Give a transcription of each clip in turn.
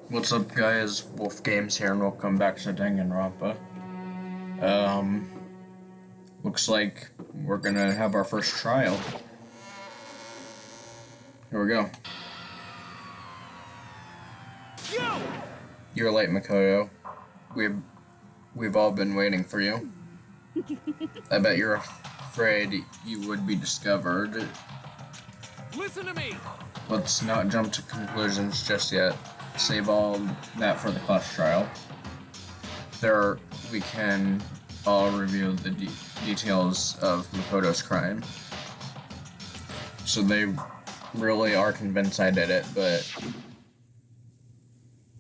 What's up, guys? Wolf Games here, and welcome back to Danganronpa. Looks like we're gonna have our first trial. Here we go. You're late, Makoto. We've all been waiting for you. I bet you're afraid you would be discovered. Listen to me! Let's not jump to conclusions just yet. Save all that for the class trial. There, we can all review the details of Makoto's crime. So they really are convinced I did it, but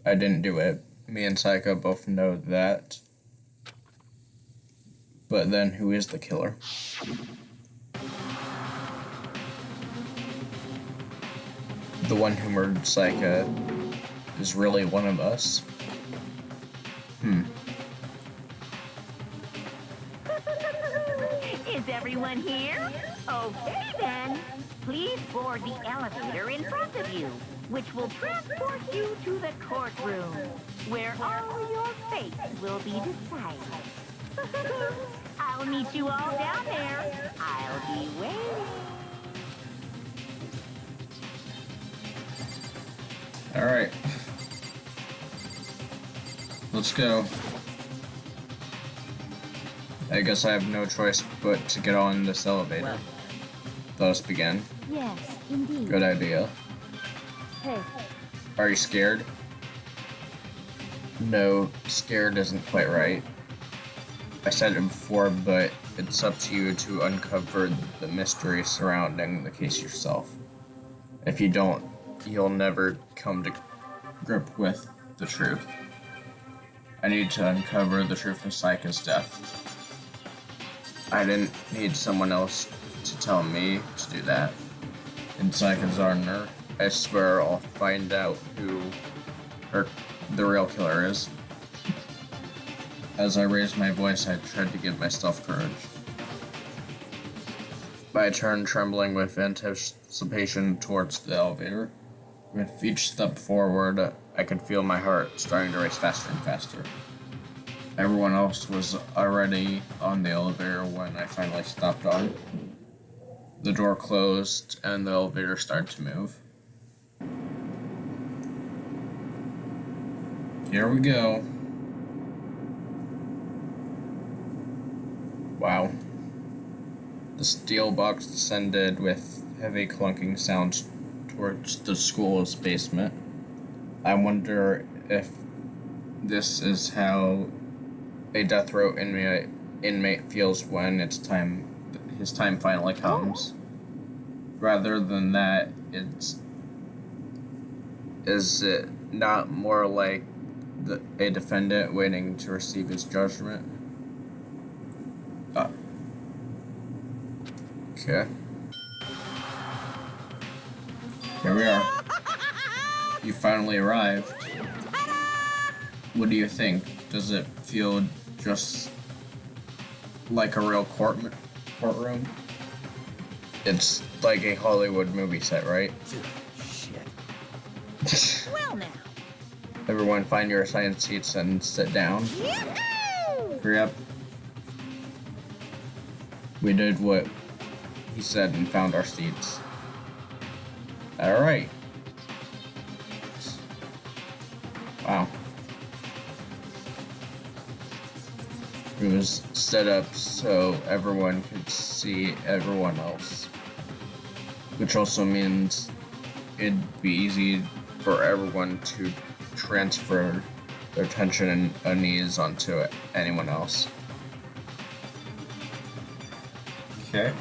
I didn't do it. Me and Saika both know that. But then, who is the killer? The one who murdered Saika is really one of us? Is everyone here? Okay then. Please board the elevator in front of you, which will transport you to the courtroom, where all your fates will be decided. I'll meet you all down there. I'll be waiting. Alright. Let's go. I guess I have no choice but to get on this elevator. Let us begin. Yes, indeed. Good idea. Hey. Are you scared? No, scared isn't quite right. I said it before, but it's up to you to uncover the mystery surrounding the case yourself. If you don't, you'll never come to grip with the truth. I need to uncover the truth of Saika's death. I didn't need someone else to tell me to do that. In Saika's honor, I swear I'll find out who the real killer is. As I raised my voice, I tried to give myself courage. I turned, trembling with anticipation towards the elevator. With each step forward, I could feel my heart starting to race faster and faster. Everyone else was already on the elevator when I finally stopped on. The door closed and the elevator started to move. Here we go. Wow. The steel box descended with heavy clunking sounds towards the school's basement. I wonder if this is how a death row inmate feels when his time finally comes. Rather than that, is it not more like a defendant waiting to receive his judgment? Okay. Here we are. You finally arrived. What do you think? Does it feel just like a real courtroom? It's like a Hollywood movie set, right? Shit. Well now. Everyone find your assigned seats and sit down. Yoo-hoo! Hurry up. We did what he said and found our seats. Alright. Wow. It was set up so everyone could see everyone else. Which also means it'd be easy for everyone to transfer their attention and unease onto anyone else. Okay.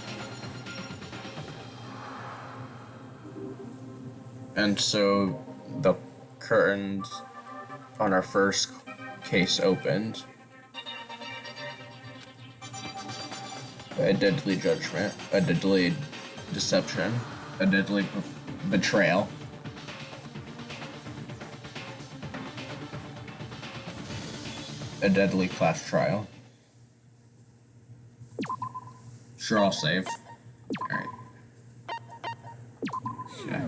And so the curtains on our first case opened. A deadly judgment, a deadly deception, a deadly betrayal. A deadly class trial. Sure, I'll save. Alright. Yeah.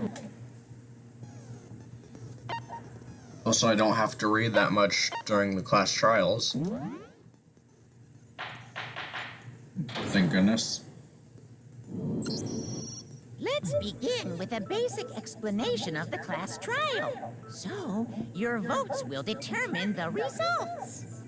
Also, I don't have to read that much during the class trials. Thank goodness. Let's begin with a basic explanation of the class trial. So, your votes will determine the results.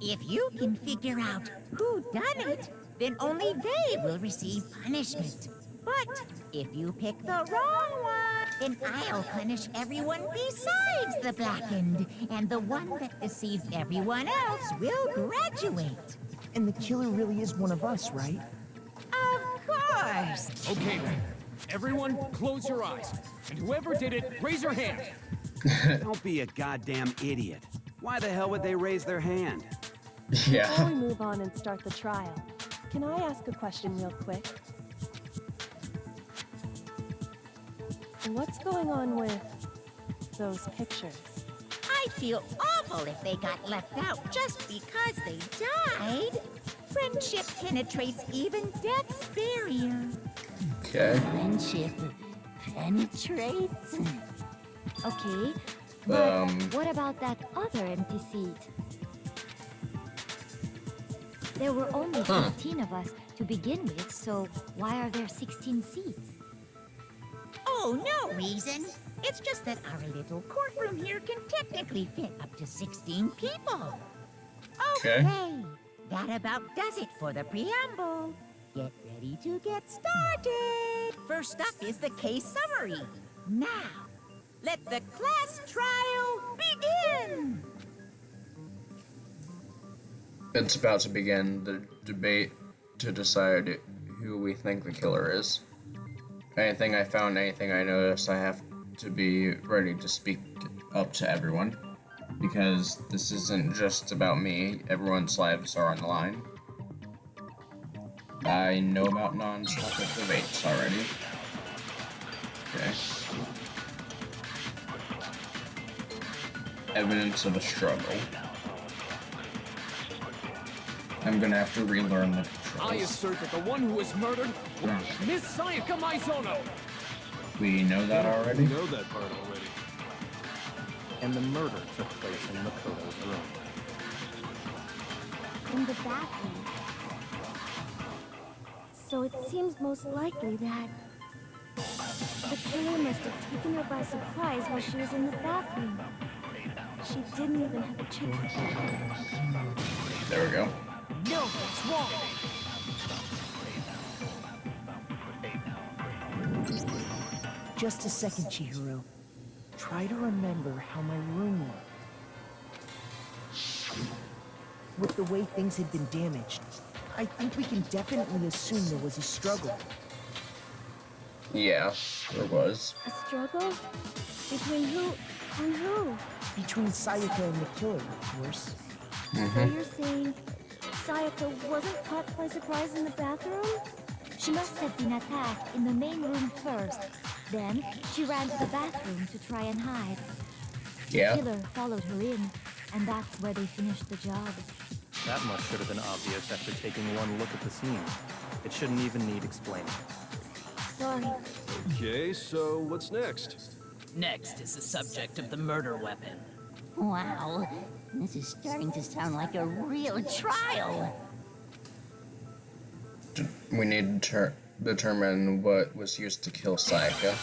If you can figure out who done it, then only they will receive punishment. But if you pick the wrong one, then I'll punish everyone besides the blackened, and the one that deceived everyone else will graduate. And the killer really is one of us, right? Of course. Okay then. Everyone, close your eyes. And whoever did it, raise your hand. Don't be a goddamn idiot. Why the hell would they raise their hand? Before Yeah. we move on and start the trial, can I ask a question real quick? What's going on with those pictures? I'd feel awful if they got left out just because they died. Friendship penetrates even death's barrier. Okay. Friendship penetrates? Okay, but Um. what about that other empty seat? There were only 15 of us to begin with, so why are there 16 seats? Oh, no reason. It's just that our little courtroom here can technically fit up to 16 people. Okay. That about does it for the preamble. Get ready to get started. First up is the case summary. Now, let the class trial begin. It's about to begin the debate to decide who we think the killer is. Anything I found, anything I noticed, I have to be ready to speak up to everyone. Because this isn't just about me, everyone's lives are on the line. I know about non-topic debates already. Okay. Evidence of a struggle. I'm gonna have to relearn the I controls. assert that the one who was murdered was Miss Sayaka Maizono. We know that already? know that part already. And the murder took place in Makoto's room. In the bathroom. So it seems most likely that the killer must have taken her by surprise while she was in the bathroom. She didn't even have a chance. There we go. No, it's wrong. Just a second, Chihiro. Try to remember how my room looked. With the way things had been damaged, I think we can definitely assume there was a struggle. Yeah, there was. A struggle? Between who and who? Between Sayaka and the killer, of course. So you're saying Sayaka wasn't caught by surprise in the bathroom? She must have been attacked in the main room first. Then she ran to the bathroom to try and hide. The Yeah. killer followed her in, and that's where they finished the job. That much should have been obvious after taking one look at the scene. It shouldn't even need explaining. Sorry. Okay, so what's next? Next is the subject of the murder weapon. Wow, this is starting to sound like a real trial. We need to determine what was used to kill Sayaka.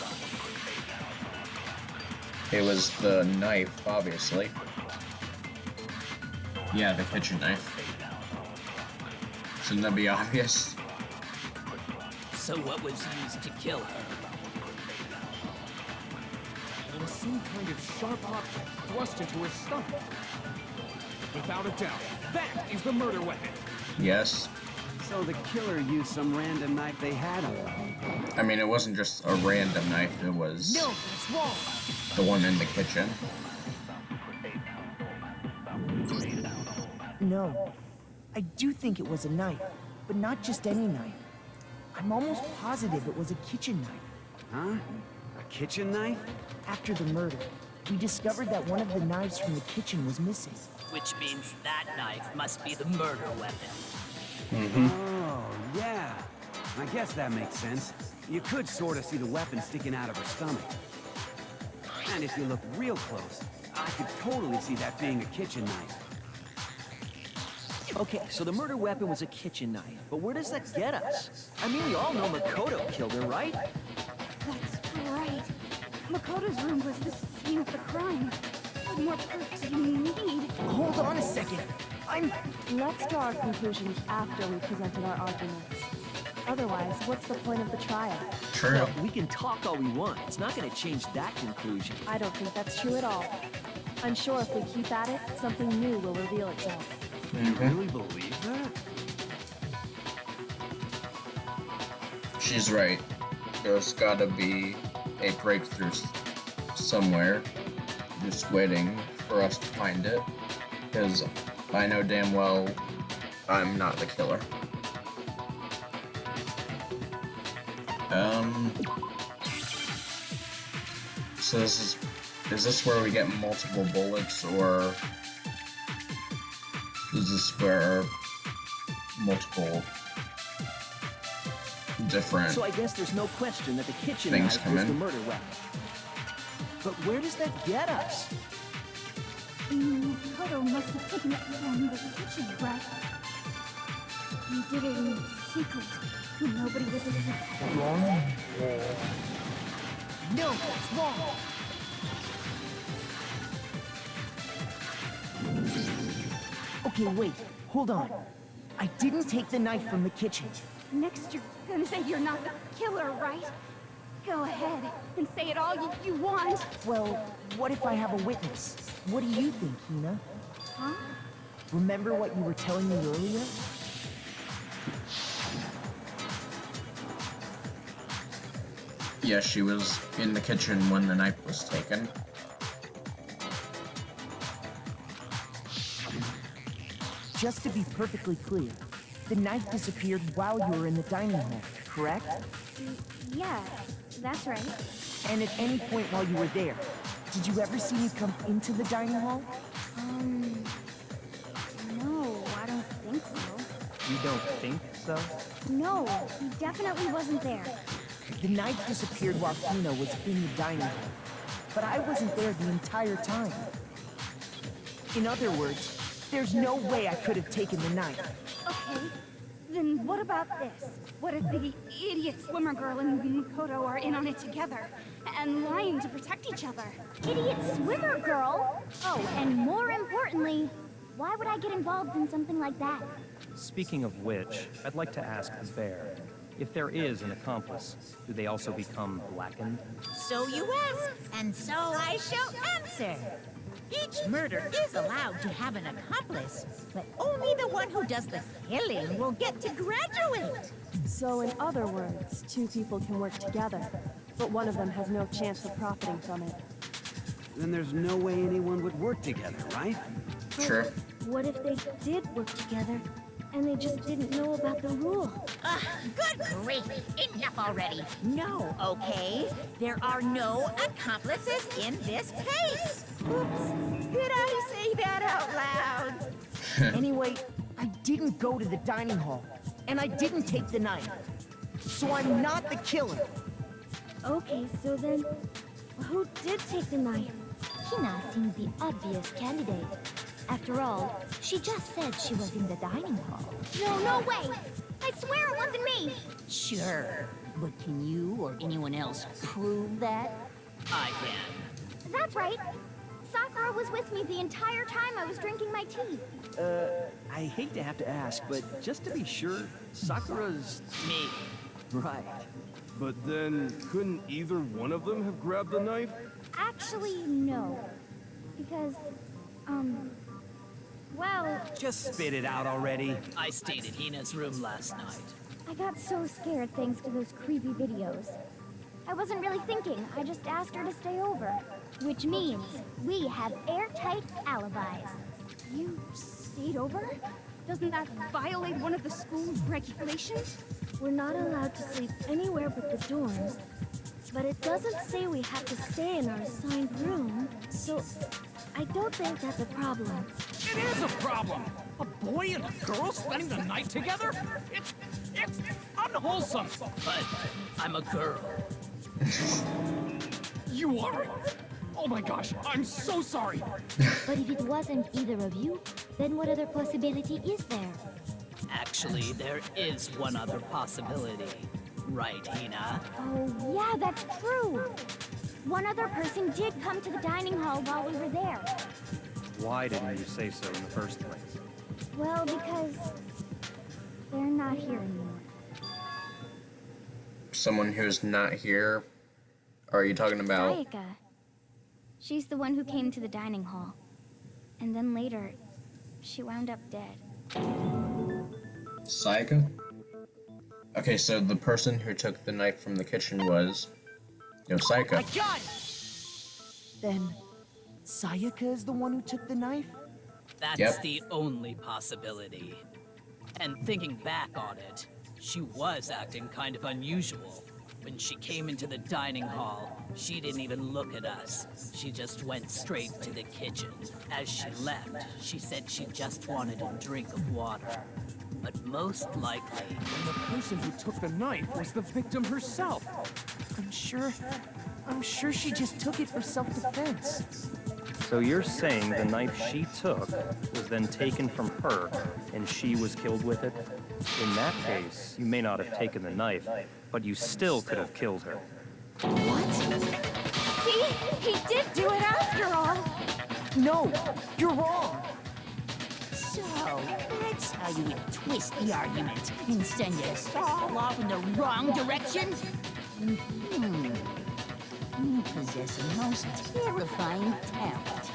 It was the knife, obviously. Yeah, the kitchen knife. Shouldn't that be obvious? So what was used to kill her? It was some kind of sharp object thrust into her stomach. Without a doubt, that is the murder weapon. Yes. So the killer used some random knife they had on him. I mean, it wasn't just a random knife, it was No, it's wrong. the one in the kitchen. No. I do think it was a knife, but not just any knife. I'm almost positive it was a kitchen knife. Huh? A kitchen knife? After the murder, we discovered that one of the knives from the kitchen was missing. Which means that knife must be the murder weapon. Oh, yeah. I guess that makes sense. You could sort of see the weapon sticking out of her stomach. And if you look real close, I could totally see that being a kitchen knife. Okay, so the murder weapon was a kitchen knife, but where does that get us? I mean, we all know Makoto killed her, right? That's right. Makoto's room was the scene of the crime. What more proof do you need? Hold on a second. Let's draw our conclusions after we presented our arguments. Otherwise, what's the point of the trial? True. Well, we can talk all we want. It's not going to change that conclusion. I don't think that's true at all. I'm sure if we keep at it, something new will reveal itself. You really believe that? She's right. There's gotta be a breakthrough somewhere. Just waiting for us to find it. Because I know damn well I'm not the killer. So is this where we get multiple bullets, or is this where multiple different So I guess there's no question that the kitchen things knife come was in? the murder weapon. But where does that get us? Makoto must have taken it from the kitchen, right? He did it in secret, when nobody was in the No, it's wrong. Okay, wait. Hold on. I didn't take the knife from the kitchen. Next, you're gonna say you're not the killer, right? Go ahead and say it all you want. Well, what if I have a witness? What do you think, Hina? Huh? Remember what you were telling me earlier? Yeah, she was in the kitchen when the knife was taken. Just to be perfectly clear, the knife disappeared while you were in the dining hall, correct? Yeah, that's right. And at any point while you were there, did you ever see me come into the dining hall? No, I don't think so. You don't think so? No, he definitely wasn't there. The knife disappeared while Hina was in the dining hall, but I wasn't there the entire time. In other words, there's no way I could have taken the knife. Okay, then what about this? What if the idiot swimmer girl and Makoto are in on it together, and lying to protect each other? Idiot swimmer girl? Oh, and more importantly, why would I get involved in something like that? Speaking of which, I'd like to ask the bear. If there is an accomplice, do they also become blackened? So you ask, and so I shall answer. Each murder is allowed to have an accomplice, but only the one who does the killing will get to graduate. So in other words, two people can work together, but one of them has no chance of profiting from it. Then there's no way anyone would work together, right? Sure. What if they did work together, and they just didn't know about the rule? Good grief, enough already. No, okay? There are no accomplices in this case. Oops, did I say that out loud? Anyway, I didn't go to the dining hall, and I didn't take the knife. So I'm not the killer. Okay, so then, who did take the knife? Hina seems the obvious candidate. After all, she just said she was in the dining hall. No way! I swear it wasn't me! Sure, but can you or anyone else prove that? I can. That's right. Sakura was with me the entire time I was drinking my tea. I hate to have to ask, but just to be sure, Sakura's... Me. Right. But then, couldn't either one of them have grabbed the knife? Actually, no. Because, well, Just spit it out already. I stayed at Hina's room last night. I got so scared thanks to those creepy videos. I wasn't really thinking, I just asked her to stay over. Which means we have airtight alibis. You stayed over? Doesn't that violate one of the school's regulations? We're not allowed to sleep anywhere but the dorms. But it doesn't say we have to stay in our assigned room, so I don't think that's a problem. It is a problem! A boy and a girl spending the night together? It's unwholesome! But I'm a girl. You are? Oh my gosh, I'm so sorry! But if it wasn't either of you, then what other possibility is there? Actually, there is one other possibility. Right, Hina? Oh, yeah, that's true. One other person did come to the dining hall while we were there. Why didn't you say so in the first place? Well, because they're not here anymore. Someone who's not here? Or are you talking about? Sayaka. She's the one who came to the dining hall. And then later, she wound up dead. Sayaka? Okay, so the person who took the knife from the kitchen was... Sayaka. I got it! Then, Sayaka is the one who took the knife? That's the only possibility. And thinking back on it, she was acting kind of unusual. When she came into the dining hall, she didn't even look at us. She just went straight to the kitchen. As she left, she said she just wanted a drink of water. But most likely... And the person who took the knife was the victim herself. I'm sure she just took it for self-defense. So you're saying the knife she took was then taken from her, and she was killed with it? In that case, you may not have taken the knife, but you still could have killed her. What? See? He did do it after all! No, you're wrong! So, that's how you would twist the argument and send us all off in the wrong direction? You possess a most terrifying talent.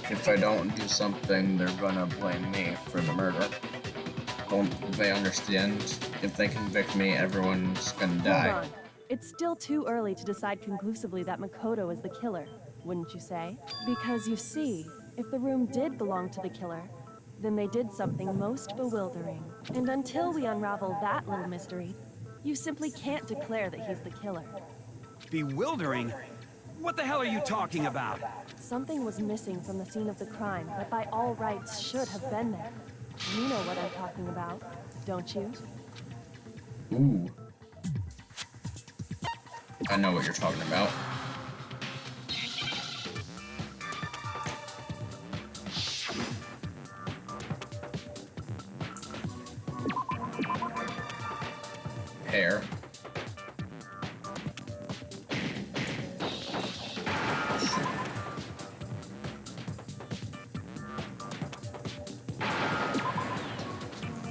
If I don't do something, they're gonna blame me for the murder. Won't they understand? If they convict me, everyone's gonna die. Hold on. It's still too early to decide conclusively that Makoto is the killer, wouldn't you say? Because you see, if the room did belong to the killer, then they did something most bewildering. And until we unravel that little mystery, you simply can't declare that he's the killer. Bewildering? What the hell are you talking about? Something was missing from the scene of the crime that by all rights should have been there. You know what I'm talking about, don't you? Ooh. I know what you're talking about. Hair.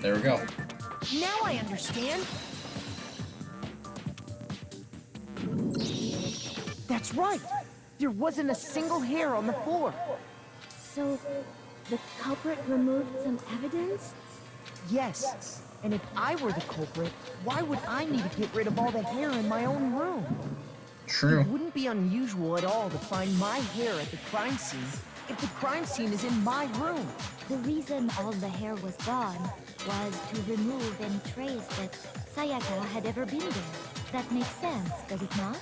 There we go. Now I understand. That's right. There wasn't a single hair on the floor. So, the culprit removed some evidence? Yes. And if I were the culprit, why would I need to get rid of all the hair in my own room? True. It wouldn't be unusual at all to find my hair at the crime scene if the crime scene is in my room. The reason all the hair was gone was to remove any trace that Sayaka had ever been there. That makes sense, does it not?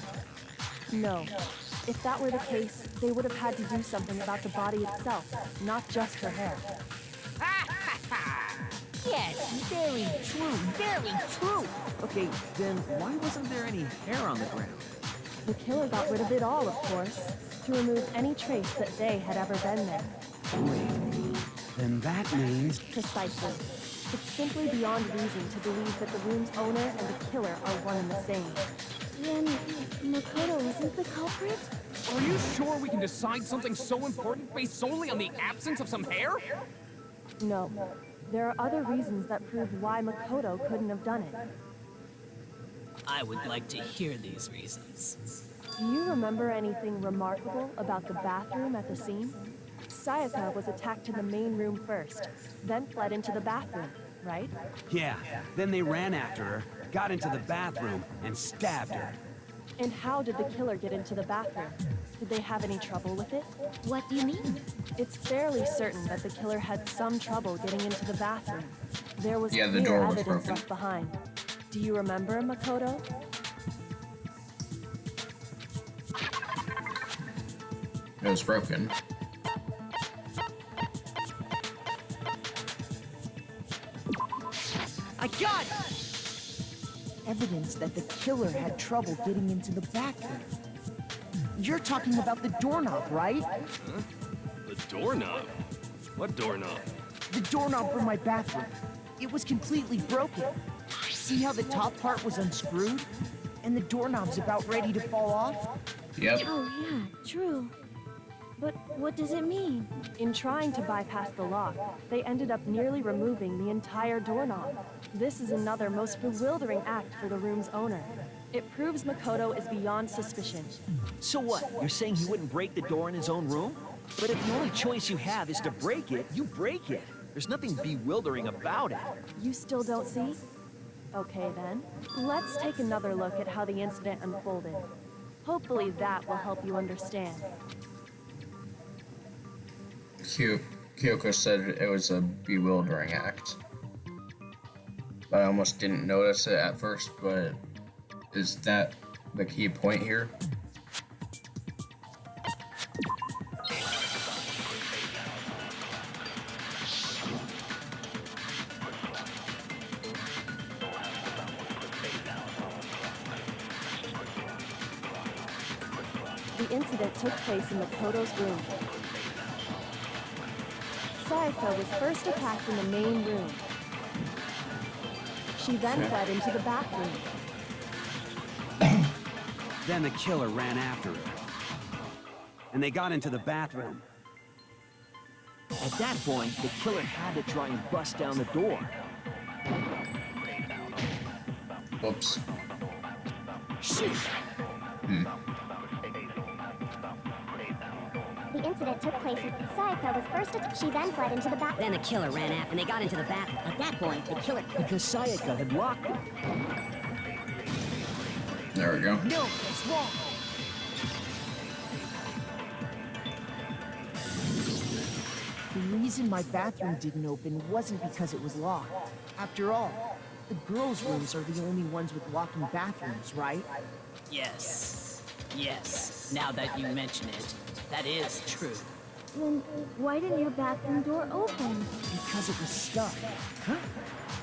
No. If that were the case, they would have had to do something about the body itself, not just her hair. Yes, very true, very true. Okay, then why wasn't there any hair on the ground? The killer got rid of it all, of course, to remove any trace that they had ever been there. Wait, then that means... Precisely. It's simply beyond reason to believe that the room's owner and the killer are one and the same. Then, Makoto isn't the culprit? Are you sure we can decide something so important based solely on the absence of some hair? No. There are other reasons that prove why Makoto couldn't have done it. I would like to hear these reasons. Do you remember anything remarkable about the bathroom at the scene? Sayaka was attacked in the main room first, then fled into the bathroom, right? Yeah, then they ran after her, got into the bathroom, and stabbed her. And how did the killer get into the bathroom? Did they have any trouble with it? What do you mean? It's fairly certain that the killer had some trouble getting into the bathroom. There was Yeah, the clear door was evidence broken. left behind. Do you remember, Makoto? It was broken. I got it! Evidence that the killer had trouble getting into the bathroom. You're talking about the doorknob, right? Huh? The doorknob? What doorknob? The doorknob for my bathroom. It was completely broken. See how the top part was unscrewed? And the doorknob's about ready to fall off? Yep. Oh, yeah, true. But what does it mean? In trying to bypass the lock, they ended up nearly removing the entire doorknob. This is another most bewildering act for the room's owner. It proves Makoto is beyond suspicion. So what? You're saying he wouldn't break the door in his own room? But if the only choice you have is to break it, you break it. There's nothing bewildering about it. You still don't see? Okay then, let's take another look at how the incident unfolded. Hopefully that will help you understand. Kyoko said it was a bewildering act. I almost didn't notice it at first, but is that the key point here? The incident took place in Makoto's room. Sayaka was first attacked in the main room. She then fled into the bathroom. Then the killer ran after her. And they got into the bathroom. At that point, the killer had to try and bust down the door. Whoops. Shoot! The incident took place. Sayaka was first she then fled into the bath. Then the killer ran after, and they got into the bath. At that point, the killer... Because Sayaka had locked it. There we go. No, that's wrong. The reason my bathroom didn't open wasn't because it was locked. After all, the girls' rooms are the only ones with walk-in bathrooms, right? Yes. Yes. Now that you mention it, that is true. Then why didn't your bathroom door open? Because it was stuck. Huh?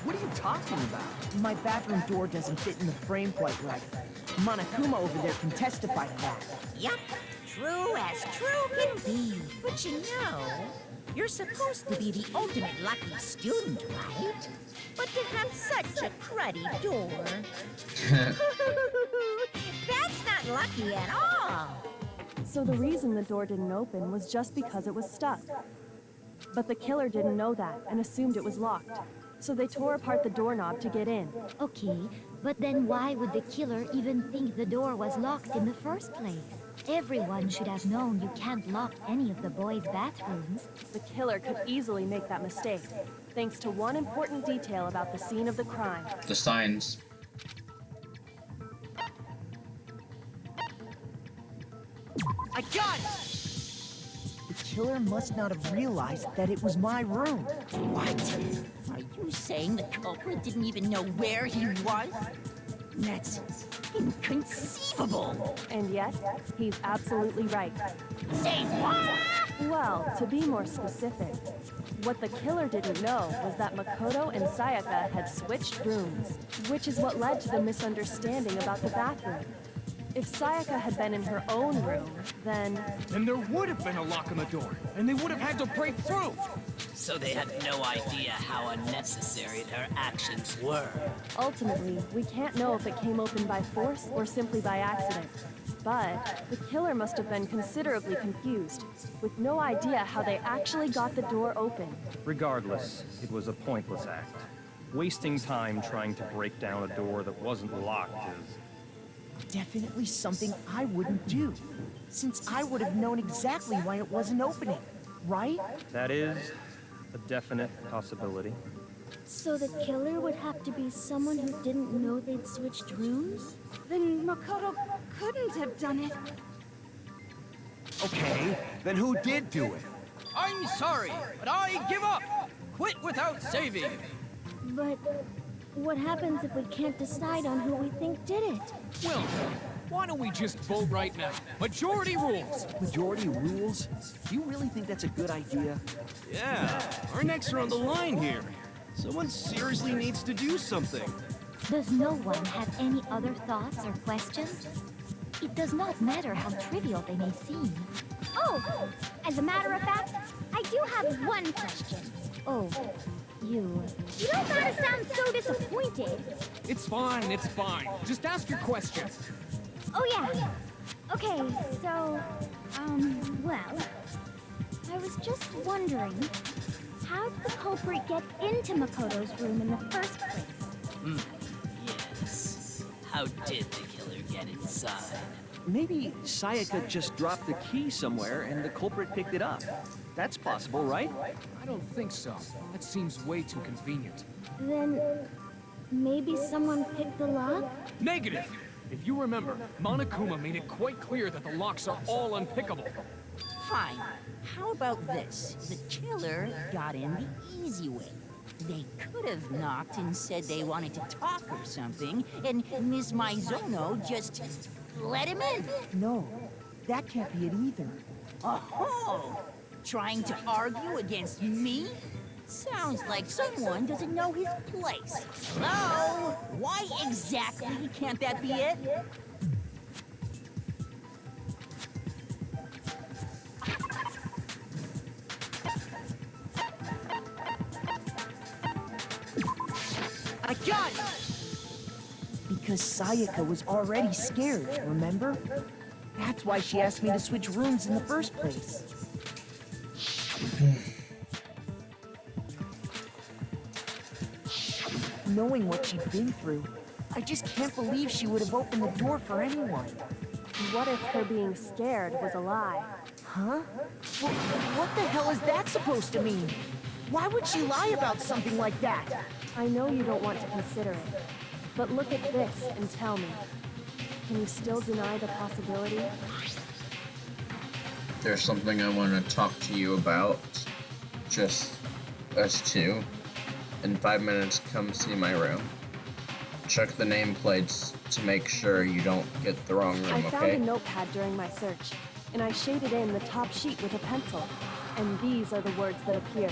What are you talking about? My bathroom door doesn't fit in the frame quite right. Monokuma over there can testify to that. Yup, true as true can be. But you know, you're supposed to be the ultimate lucky student, right? But to have such a cruddy door. That's not lucky at all. So the reason the door didn't open was just because it was stuck. But the killer didn't know that and assumed it was locked. So they tore apart the doorknob to get in. Okay, but then why would the killer even think the door was locked in the first place? Everyone should have known you can't lock any of the boys' bathrooms. The killer could easily make that mistake, thanks to one important detail about the scene of the crime. The signs. I got it! The killer must not have realized that it was my room. What? Are you saying the culprit didn't even know where he was? That's inconceivable. And yet, he's absolutely right. Say what? Well, to be more specific, what the killer didn't know was that Makoto and Sayaka had switched rooms, which is what led to the misunderstanding about the bathroom. If Sayaka had been in her own room, then There would have been a lock on the door, and they would have had to break through. So they had no idea how unnecessary their actions were. ultimately, we can't know if it came open by force or simply by accident. But the killer must have been considerably confused, with no idea how they actually got the door open. Regardless, it was a pointless act. Wasting time trying to break down a door that wasn't locked is... Definitely something I wouldn't do, since I would have known exactly why it wasn't opening, right? That is a definite possibility. So the killer would have to be someone who didn't know they'd switched rooms? Then Makoto couldn't have done it. Okay, then who did do it? I'm sorry, but I give up. Quit without saving. But what happens if we can't decide on who we think did it? Well, why don't we just vote right now? Majority rules. Majority rules? You really think that's a good idea? Yeah, our necks are on the line here. Someone seriously needs to do something. Does no one have any other thoughts or questions? It does not matter how trivial they may seem. Oh, as a matter of fact, I do have one question. Oh, you don't gotta sound so disappointed. It's fine, it's fine. Just ask your question. Oh yeah. Okay, so, well, I was just wondering, how did the culprit get into Makoto's room in the first place? Yes. How did the killer get inside? Maybe Sayaka just dropped the key somewhere and the culprit picked it up. That's possible, right? I don't think so. That seems way too convenient. Then, maybe someone picked the lock? Negative! If you remember, Monokuma made it quite clear that the locks are all unpickable. Fine. How about this? The killer got in the easy way. They could have knocked and said they wanted to talk or something, and Miss Maizono just let him in. No, that can't be it either. Oh, trying to argue against me? Sounds like someone doesn't know his place. Hello? Why exactly can't that be it? I got it! Because Sayaka was already scared, remember? That's why she asked me to switch rooms in the first place. Knowing what she'd been through, I just can't believe she would have opened the door for anyone. What if her being scared was a lie? Huh? Well, what the hell is that supposed to mean? Why would she lie about something like that? I know you don't want to consider it, but look at this and tell me. Can you still deny the possibility? There's something I want to talk to you about. Just us two. In 5 minutes, come see my room. Check the nameplates to make sure you don't get the wrong room, I found a okay? notepad during my search, and I shaded in the top sheet with a pencil. And these are the words that appear.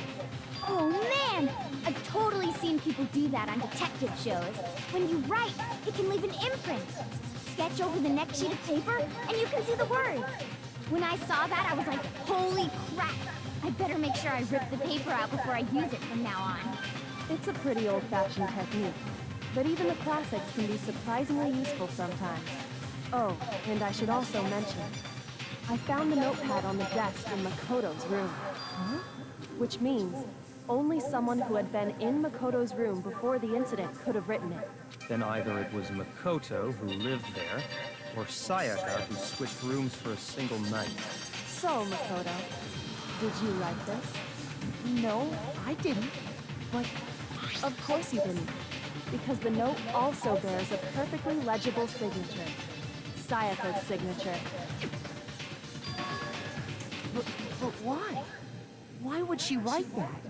Oh man! I've totally seen people do that on detective shows. When you write, it can leave an imprint. Sketch over the next sheet of paper, and you can see the words. When I saw that, I was like, holy crap! I better make sure I rip the paper out before I use it from now on. It's a pretty old-fashioned technique, but even the classics can be surprisingly useful sometimes. Oh, and I should also mention, I found the notepad on the desk in Makoto's room. Huh? Which means only someone who had been in Makoto's room before the incident could have written it. Then either it was Makoto who lived there, or Sayaka who switched rooms for a single night. So, Makoto, did you write this? No, I didn't. But of course you didn't, because the note also bears a perfectly legible signature. Sayaka's signature. But why? Why would she write that?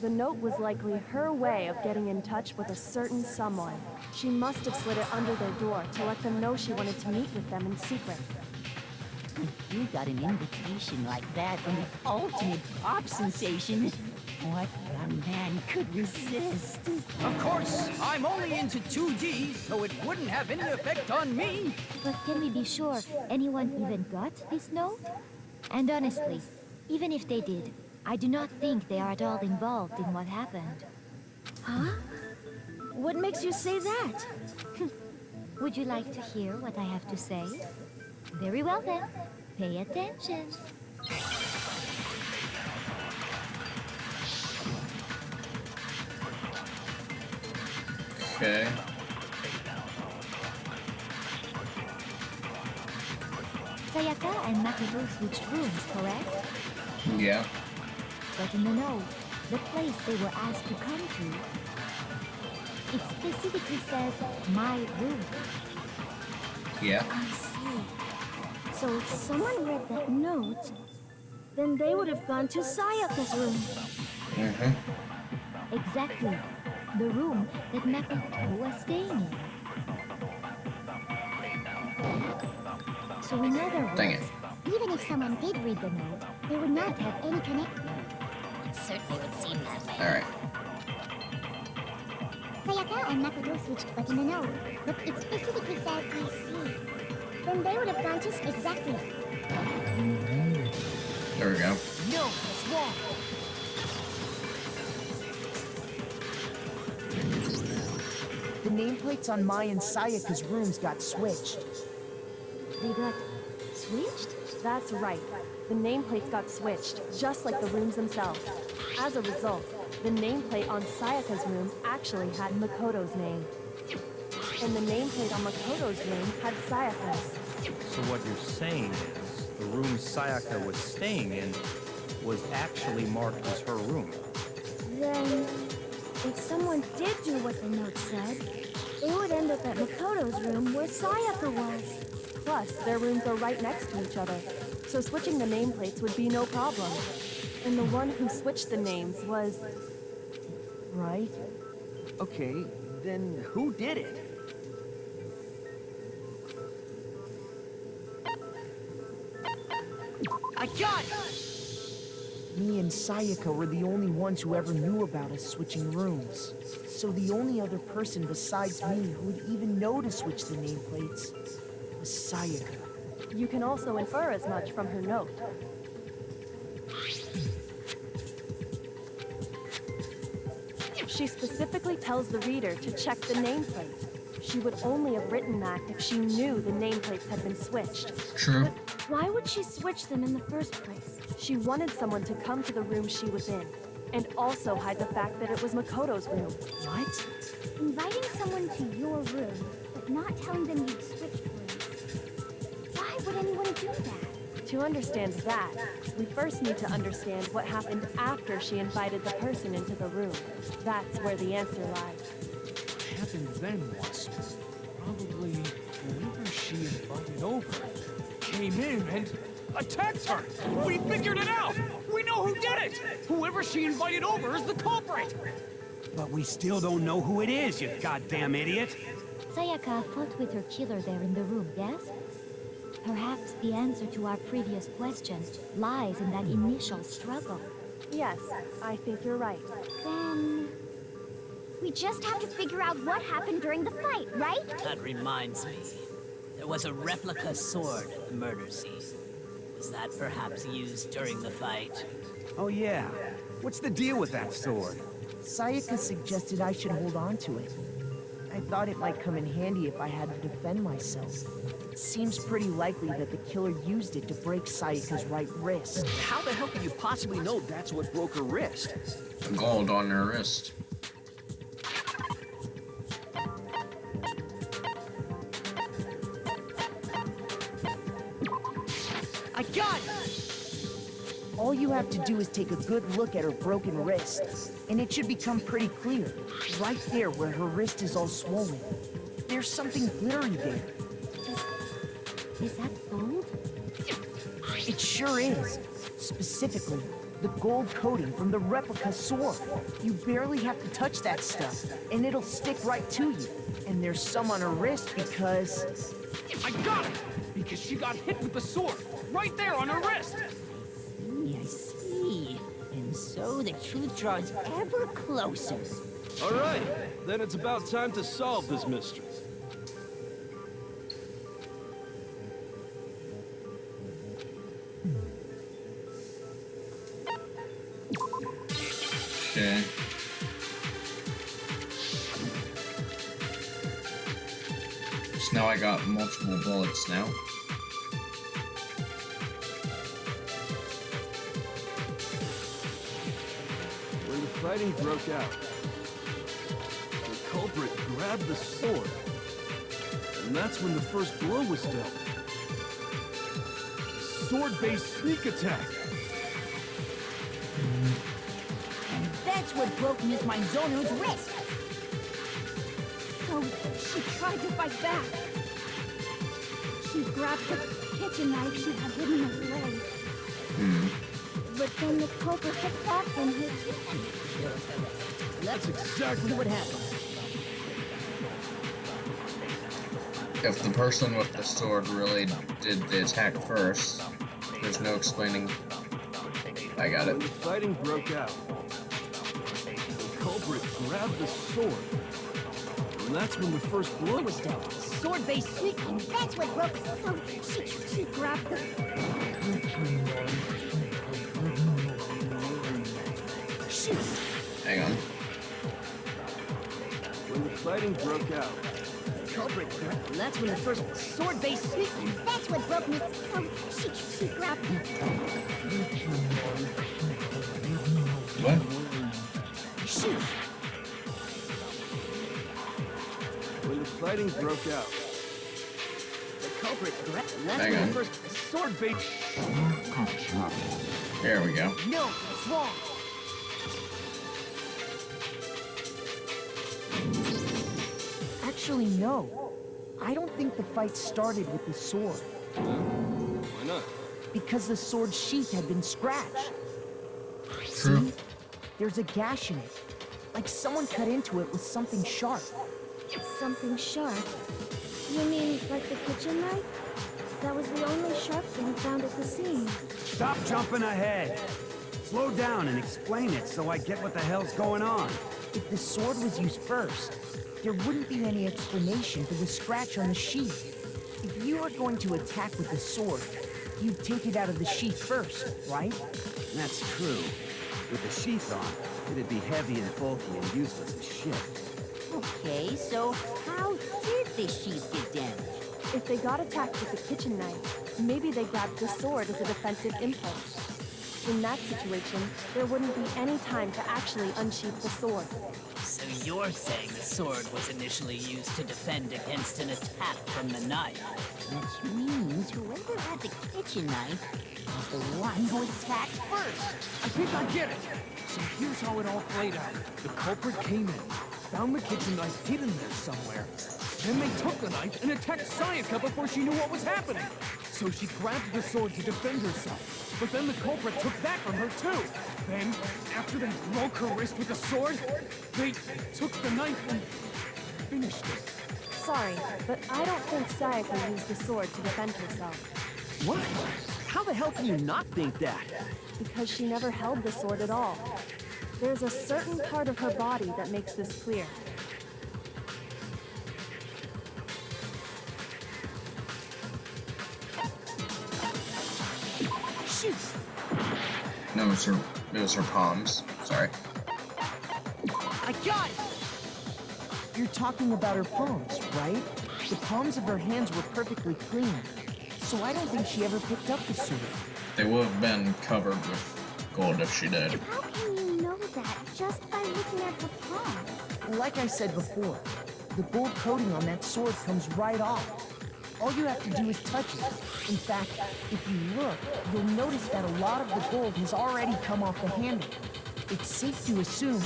The note was likely her way of getting in touch with a certain someone. She must have slid it under their door to let them know she wanted to meet with them in secret. If you got an invitation like that from the ultimate pop sensation, what a man could resist? Of course, I'm only into 2D, so it wouldn't have any effect on me. But can we be sure anyone even got this note? And honestly, even if they did, I do not think they are at all involved in what happened. Huh? What makes you say that? Would you like to hear what I have to say? Very well then. Pay attention. Okay. Sayaka and Makoto switched rooms, correct? Yeah. But in the note, the place they were asked to come to, it specifically says, my room. Yeah. I see. So if someone read that note, then they would have gone to Sayaka's room. Mm-hmm. Exactly. The room that Makoto was staying in. So in other words, Dang it. even if someone did read the note, they would not have any connection. It certainly would seem that way. Alright. Sayaka and Makoto switched but in the note, but it specifically says I see. Then they would have gone to... Exactly. There we go. No, that's wrong. The nameplates on Mai and Sayaka's rooms got switched. They got switched? That's right. The nameplates got switched, just like the rooms themselves. As a result, the nameplate on Sayaka's room actually had Makoto's name. And the nameplate on Makoto's room had Sayaka's. So what you're saying is, the room Sayaka was staying in was actually marked as her room. Then, if someone did do what the note said, they would end up at Makoto's room where Sayaka was. Plus, their rooms are right next to each other, so switching the nameplates would be no problem. And the one who switched the names was... Right? Okay, then who did it? I got it! Me and Sayaka were the only ones who ever knew about us switching rooms. So the only other person besides me who would even know to switch the nameplates was Sayaka. You can also infer as much from her note. She specifically tells the reader to check the nameplate. She would only have written that if she knew the nameplates had been switched. True. Why would she switch them in the first place? She wanted someone to come to the room she was in, and also hide the fact that it was Makoto's room. What? Inviting someone to your room, but not telling them you'd switched rooms. Why would anyone do that? To understand that, we first need to understand what happened after she invited the person into the room. That's where the answer lies. What happened then was probably whoever she invited over came in and attacked her. We figured it out. We know who did it. Whoever she invited over is the culprit. But we still don't know who it is, you goddamn idiot! Sayaka fought with her killer there in the room, yes? Perhaps the answer to our previous question lies in that initial struggle. Yes, I think you're right. Then... we just have to figure out what happened during the fight, right? That reminds me. There was a replica sword at the murder scene. Was that perhaps used during the fight? Oh yeah. What's the deal with that sword? Sayaka suggested I should hold on to it. I thought it might come in handy if I had to defend myself. It seems pretty likely that the killer used it to break Sayaka's right wrist. How the hell could you possibly know that's what broke her wrist? The gold on her wrist. I got it! All you have to do is take a good look at her broken wrist, and it should become pretty clear. Right there where her wrist is all swollen. There's something glittery there. Is that gold? It sure is. Specifically, the gold coating from the replica sword. You barely have to touch that stuff, and it'll stick right to you. And there's some on her wrist because... I got it! Because she got hit with the sword, right there on her wrist! I see. And so the truth draws ever closer. All right, then it's about time to solve this mystery. Okay. So now I got multiple bullets now. When the fighting broke out, the culprit grabbed the sword. And that's when the first blow was dealt. Sword-based sneak attack. And that's what broke Miss Mizono's wrist. So she tried to fight back. She grabbed the kitchen knife she had hidden away. But then the culprit hit back from her teeth. That's exactly what happened. If the person with the sword really did the attack first, there's no explaining. I got it. When the fighting broke out, the culprit grabbed the sword. And that's when the first blow was dealt. sword-based sneak. That's what broke us. So she grabbed the... Hang on. When the fighting broke out, Culprit, and that's when the first sword-based sneak. That's what broke me. So she grabbed the... What? Shoot! when the fighting broke out, The culprit, and that's Hang when on. the first sword-based... There we go. No, that's wrong. Actually, no. I don't think the fight started with the sword. why not? Because the sword's sheath had been scratched. True. See? There's a gash in it. Like someone cut into it with something sharp. Something sharp. You mean like the kitchen knife? That was the only sharp thing found at the scene. Stop jumping ahead. Slow down and explain it so I get what the hell's going on. If the sword was used first, there wouldn't be any explanation for the scratch on the sheath. If you were going to attack with the sword, you'd take it out of the sheath first, right? That's true. With the sheath on, it'd be heavy and bulky and useless as shit. Okay, so how did the sheath get damaged? If they got attacked with the kitchen knife, maybe they grabbed the sword as a defensive impulse. In that situation, there wouldn't be any time to actually unsheath the sword. So you're saying the sword was initially used to defend against an attack from the knife? Which means whoever had the kitchen knife was the one who attacked first. I think I get it. So here's how it all played out. The culprit came in, found the kitchen knife hidden there somewhere. Then they took the knife and attacked Sayaka before she knew what was happening. So she grabbed the sword to defend herself. But then the culprit took that from her too. Then, after they broke her wrist with the sword, they took the knife and finished it. Sorry, but I don't think Sayaka used the sword to defend herself. What? How the hell can you not think that? Because she never held the sword at all. There's a certain part of her body that makes this clear. Shoot! No, it was her palms. Sorry. I got it! You're talking about her palms, right? The palms of her hands were perfectly clean. So I don't think she ever picked up the sword. They would have been covered with gold if she did. How can you know that just by looking at her palms? Like I said before, the gold coating on that sword comes right off. All you have to do is touch it. In fact, if you look, you'll notice that a lot of the gold has already come off the handle. It's safe to assume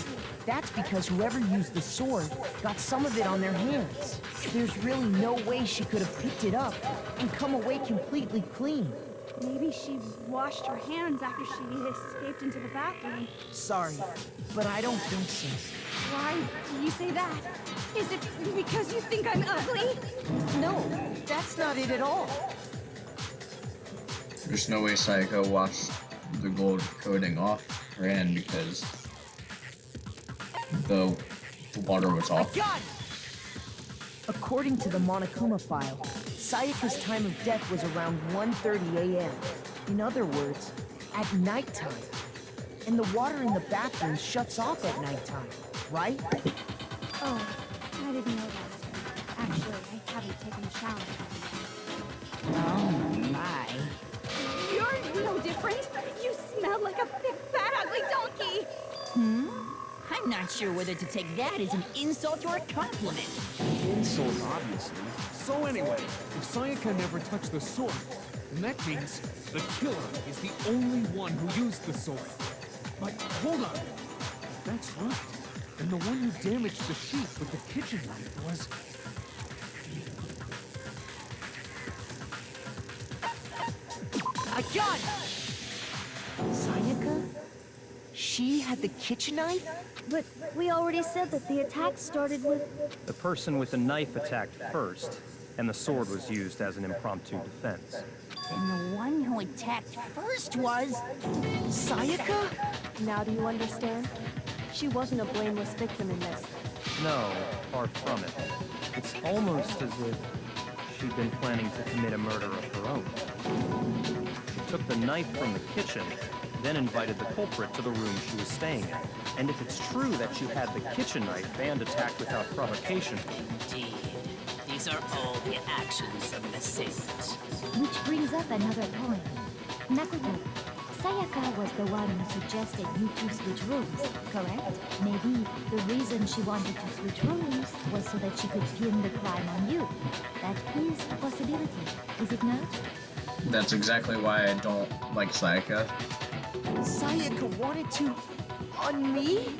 that's because whoever used the sword got some of it on their hands. There's really no way she could have picked it up and come away completely clean. Maybe she washed her hands after she escaped into the bathroom. Sorry, but I don't think so. Why do you say that? Is it because you think I'm ugly? No, that's not it at all. There's no way Sayaka washed the gold coating off her hand because the water was off. According to the Monokuma file, Sayaka's time of death was around 1:30 a.m. In other words, at nighttime. And the water in the bathroom shuts off at nighttime, right? Oh, I didn't know that. Actually, I haven't taken a shower. Oh my. You're no different. You smell like a big, fat, ugly donkey. I'm not sure whether to take that as an insult or a compliment. Insult, obviously. So anyway, if Sayaka never touched the sword, then that means the killer is the only one who used the sword. But hold on. If that's right, then the one who damaged the sheath with the kitchen knife was... I got it! Sayaka? She had the kitchen knife? But we already said that the attack started with... The person with the knife attacked first, and the sword was used as an impromptu defense. And the one who attacked first was... Sayaka? Now do you understand? She wasn't a blameless victim in this. No, far from it. It's almost as if she'd been planning to commit a murder of her own. She took the knife from the kitchen, then invited the culprit to the room she was staying in. And if it's true that she had the kitchen knife and attacked without provocation... Indeed. These are all the actions of an assailant. Which brings up another point. Makoto, Sayaka was the one who suggested you two switch rooms, correct? Maybe the reason she wanted to switch rooms was so that she could pin the crime on you. That is a possibility, is it not? That's exactly why I don't like Sayaka. Sayaka wanted to... on me?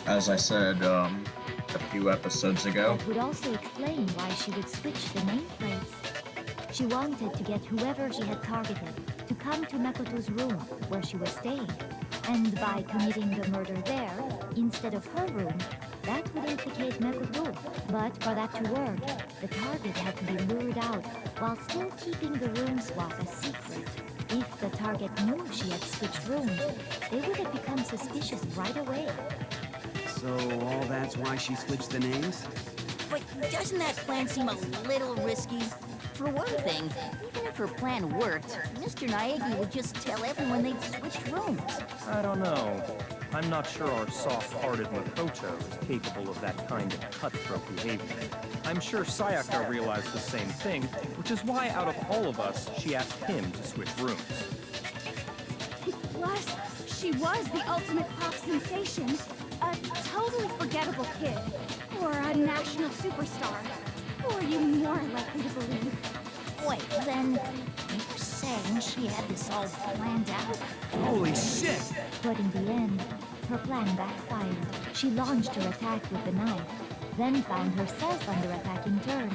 As I said, a few episodes ago. That would also explain why she would switch the nameplates. She wanted to get whoever she had targeted to come to Makoto's room where she was staying. And by committing the murder there, instead of her room, that would implicate Makoto. But for that to work, the target had to be lured out while still keeping the room swap a secret. If the target knew she had switched rooms, they would have become suspicious right away. So all that's why she switched the names? But doesn't that plan seem a little risky? For one thing, even if her plan worked, Mr. Naegi would just tell everyone they'd switched rooms. I don't know. I'm not sure our soft-hearted Makoto is capable of that kind of cutthroat behavior. I'm sure Sayaka realized the same thing, which is why out of all of us, she asked him to switch rooms. Plus, she was the ultimate pop sensation. A totally forgettable kid. Or a national superstar. Who are you more likely to believe? Wait, then you're saying she had this all planned out? Holy shit! But in the end, her plan backfired. She launched her attack with the knife, then found herself under attack in turn.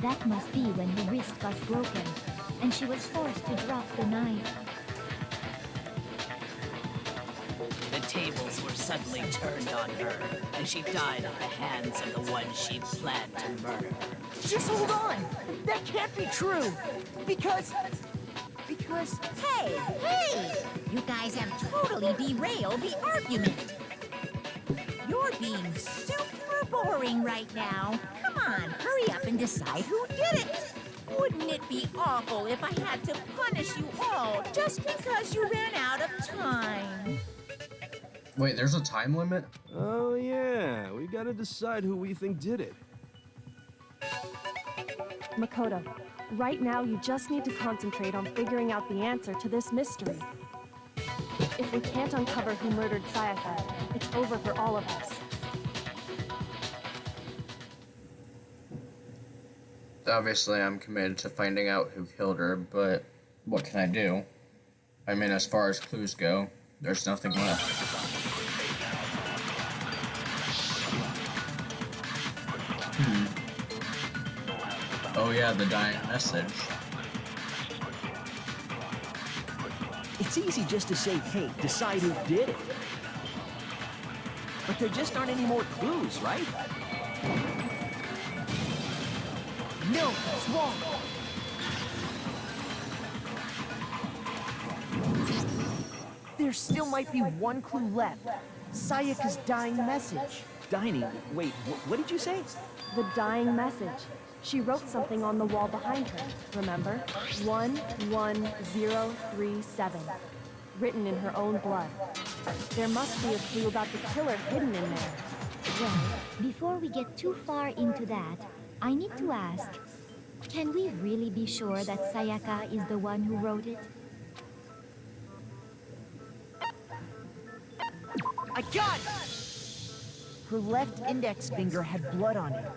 That must be when her wrist got broken, and she was forced to drop the knife. The tables were suddenly turned on her, and she died at the hands of the one she planned to murder. Just hold on! That can't be true! Because... Hey! You guys have totally derailed the argument. You're being super boring right now. Come on, hurry up and decide who did it. Wouldn't it be awful if I had to punish you all just because you ran out of time? Wait, there's a time limit? Oh yeah, we gotta decide who we think did it. Makoto, right now you just need to concentrate on figuring out the answer to this mystery. If we can't uncover who murdered Sayaka, it's over for all of us. Obviously, I'm committed to finding out who killed her, but what can I do? I mean, as far as clues go, there's nothing left. Oh yeah, the dying message. It's easy just to say, hey, decide who did it. But there just aren't any more clues, right? No, that's wrong! There still might be one clue left. Sayaka's dying message. Dining, wait, what did you say? The dying message. She wrote something on the wall behind her, remember? 11037. Written in her own blood. There must be a clue about the killer hidden in there. Well, before we get too far into that, I need to ask, can we really be sure that Sayaka is the one who wrote it? I got it! Her left index finger had blood on it.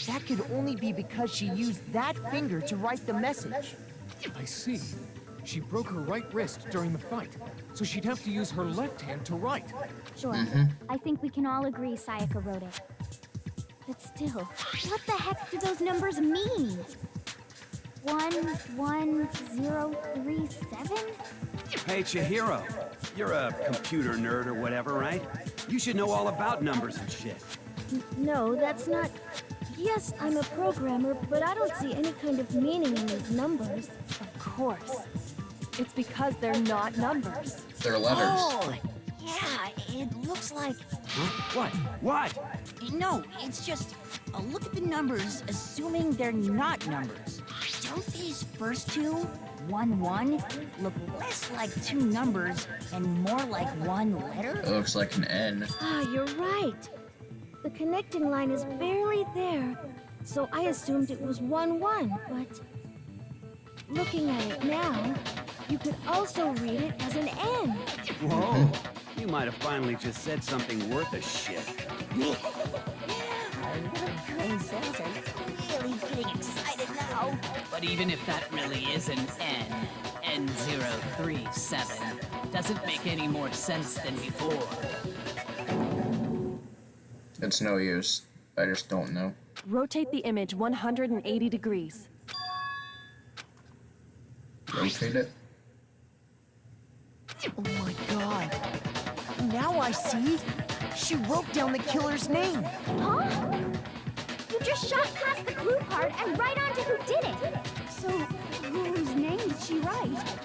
That could only be because she used that finger to write the message. I see. She broke her right wrist during the fight, so she'd have to use her left hand to write. Sure. I think we can all agree Sayaka wrote it. But still, what the heck do those numbers mean? 11037? Hey, Chihiro. You're a computer nerd or whatever, right? You should know all about numbers and shit. No, that's not... Yes, I'm a programmer, but I don't see any kind of meaning in these numbers. Of course. It's because they're not numbers. They're letters. Oh, yeah, it looks like... Huh? What? What? No, it's just... look at the numbers, assuming they're not numbers. Don't these first two, 1, 1, look less like two numbers and more like one letter? It looks like an N. Ah, you're right. The connecting line is barely there, so I assumed it was 1, 1, but looking at it now, you could also read it as an N. Whoa, you might have finally just said something worth a shit. Our little princess are really getting excited now. But even if that really is an N, N037, doesn't make any more sense than before. It's no use. I just don't know. Rotate the image 180 degrees. Rotate it. Oh my god. Now I see. She wrote down the killer's name. Huh? You just shot past the clue card and right onto who did it. So, whose name did she write?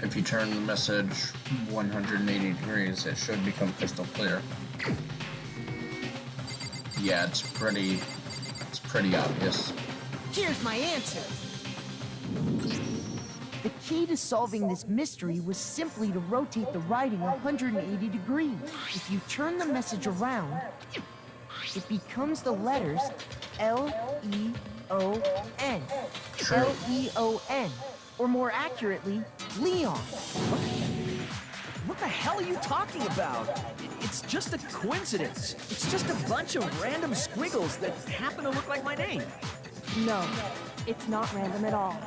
If you turn the message 180 degrees, it should become crystal clear. Yeah, it's pretty obvious. Here's my answer. The key to solving this mystery was simply to rotate the writing 180 degrees. If you turn the message around, it becomes the letters L-E-O-N. True. L-E-O-N. Or more accurately, Leon. What the hell are you talking about? It's just a coincidence. It's just a bunch of random squiggles that happen to look like my name. No, it's not random at all.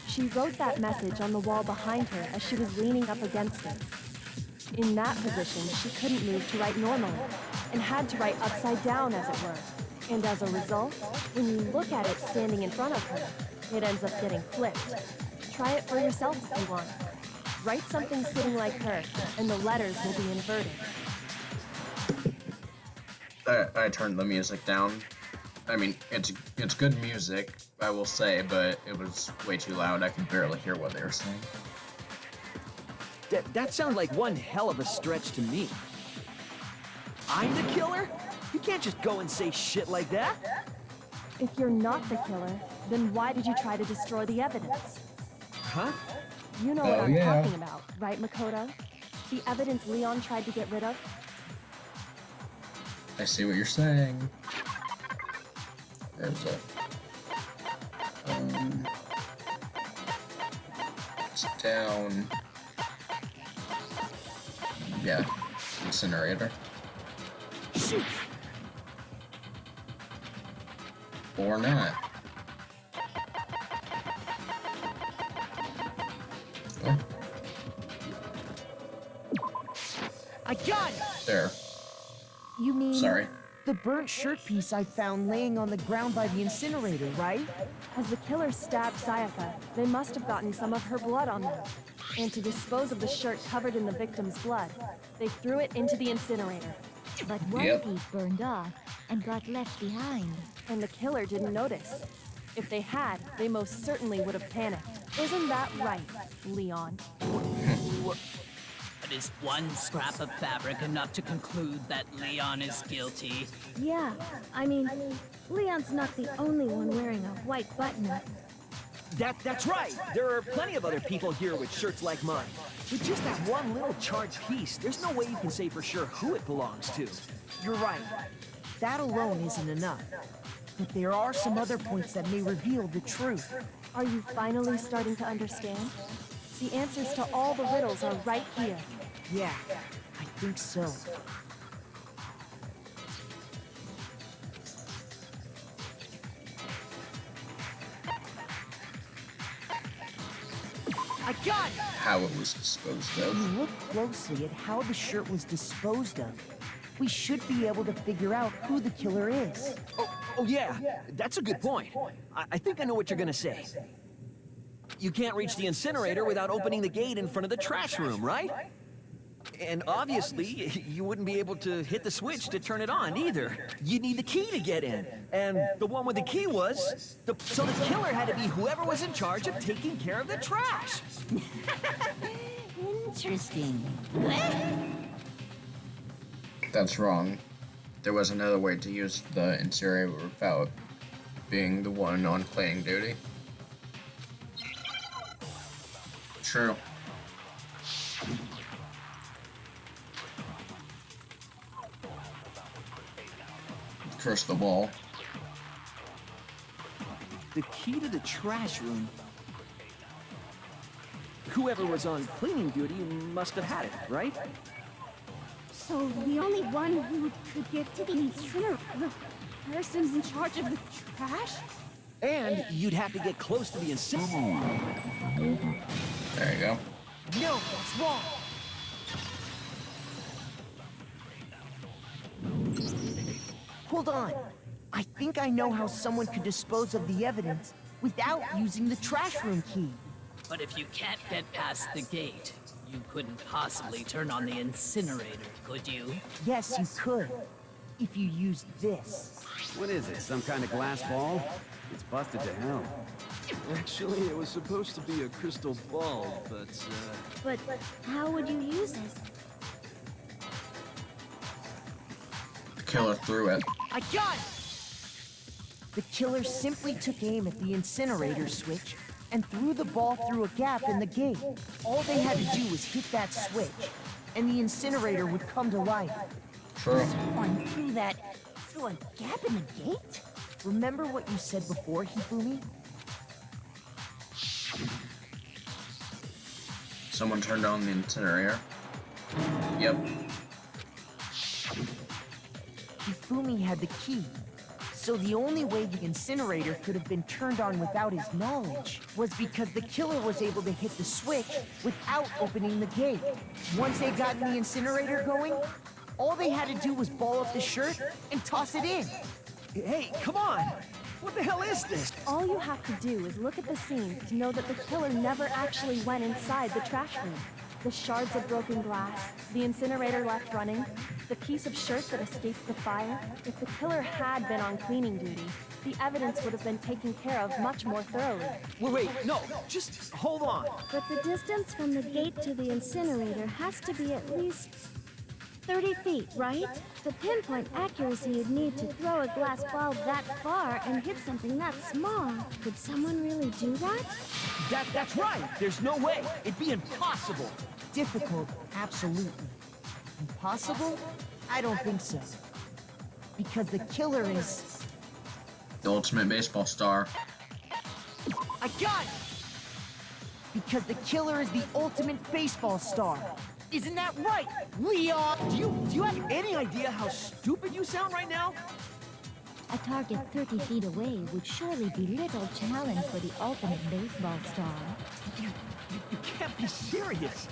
She wrote that message on the wall behind her as she was leaning up against it. In that position, she couldn't move to write normally, and had to write upside down, as it were. And as a result, when you look at it standing in front of her, it ends up getting flipped. Try it for yourself if you want. Write something sitting like her, and the letters will be inverted. I turned the music down. I mean, it's good music, I will say, but it was way too loud. I could barely hear what they were saying. That sounds like one hell of a stretch to me. I'm the killer? You can't just go and say shit like that. If you're not the killer, then why did you try to destroy the evidence? Huh? You know what I'm talking about, right, Makoto? The evidence Leon tried to get rid of? I see what you're saying. There's a... it's down... Yeah, incinerator. Shoot! Or not. Oh. I got it! There. You mean... Sorry. The burnt shirt piece I found laying on the ground by the incinerator, right? As the killer stabbed Sayaka, they must have gotten some of her blood on them. And to dispose of the shirt covered in the victim's blood, they threw it into the incinerator. But one piece burned off and got left behind. And the killer didn't notice. If they had, they most certainly would have panicked. Isn't that right, Leon? But is one scrap of fabric enough to conclude that Leon is guilty? Yeah, I mean, Leon's not the only one wearing a white button-up. That's right. There are plenty of other people here with shirts like mine. With just that one little charred piece, there's no way you can say for sure who it belongs to. You're right. That alone isn't enough. But there are some other points that may reveal the truth. Are you finally starting to understand? The answers to all the riddles are right here. Yeah, I think so. I got it! How it was disposed If of. you look closely at how the shirt was disposed of, we should be able to figure out who the killer is. Oh yeah, that's a good point. I think I know what you're gonna say. You can't reach the incinerator without opening the gate in front of the trash room, right? And obviously, you wouldn't be able to hit the switch to turn it on either. You'd need the key to get in. And the one with the key was... So the killer had to be whoever was in charge of taking care of the trash. Interesting. That's wrong. There was another way to use the incinerator without being the one on cleaning duty. True. Curse the wall. The key to the trash room. Whoever was on cleaning duty must have had it, right? So the only one who could get to the incinerator, the person in charge of the trash? And you'd have to get close to the incinerator. There you go. No, that's wrong. Hold on. I think I know how someone could dispose of the evidence without using the trash room key. But if you can't get past the gate, you couldn't possibly turn on the incinerator, could you? Yes, you could. If you used this. What is it, some kind of glass ball? It's busted to hell. Actually, it was supposed to be a crystal ball, but, But how would you use it? The killer threw it. I got it! The killer simply took aim at the incinerator switch and threw the ball through a gap in the gate. All they had to do was hit that switch, and the incinerator would come to life. True. Someone threw a gap in the gate? Remember what you said before, Hifumi? Someone turned on the incinerator. Yep. Hifumi had the key. So the only way the incinerator could have been turned on without his knowledge was because the killer was able to hit the switch without opening the gate. Once they got the incinerator going, all they had to do was ball up the shirt and toss it in. Hey, come on! What the hell is this? All you have to do is look at the scene to know that the killer never actually went inside the trash room. The shards of broken glass, the incinerator left running, the piece of shirt that escaped the fire. If the killer had been on cleaning duty, the evidence would have been taken care of much more thoroughly. Wait, no, just hold on. But the distance from the gate to the incinerator has to be at least 30 feet, right? The pinpoint accuracy you'd need to throw a glass ball that far and hit something that small. Could someone really do that? That's right. There's no way. It'd be impossible. Difficult, absolutely. Impossible? I don't think so. Because the killer is... The ultimate baseball star. I got it! Because the killer is the ultimate baseball star. Isn't that right, Leon? Do you have any idea how stupid you sound right now? A target 30 feet away would surely be little challenge for the ultimate baseball star. You can't be serious.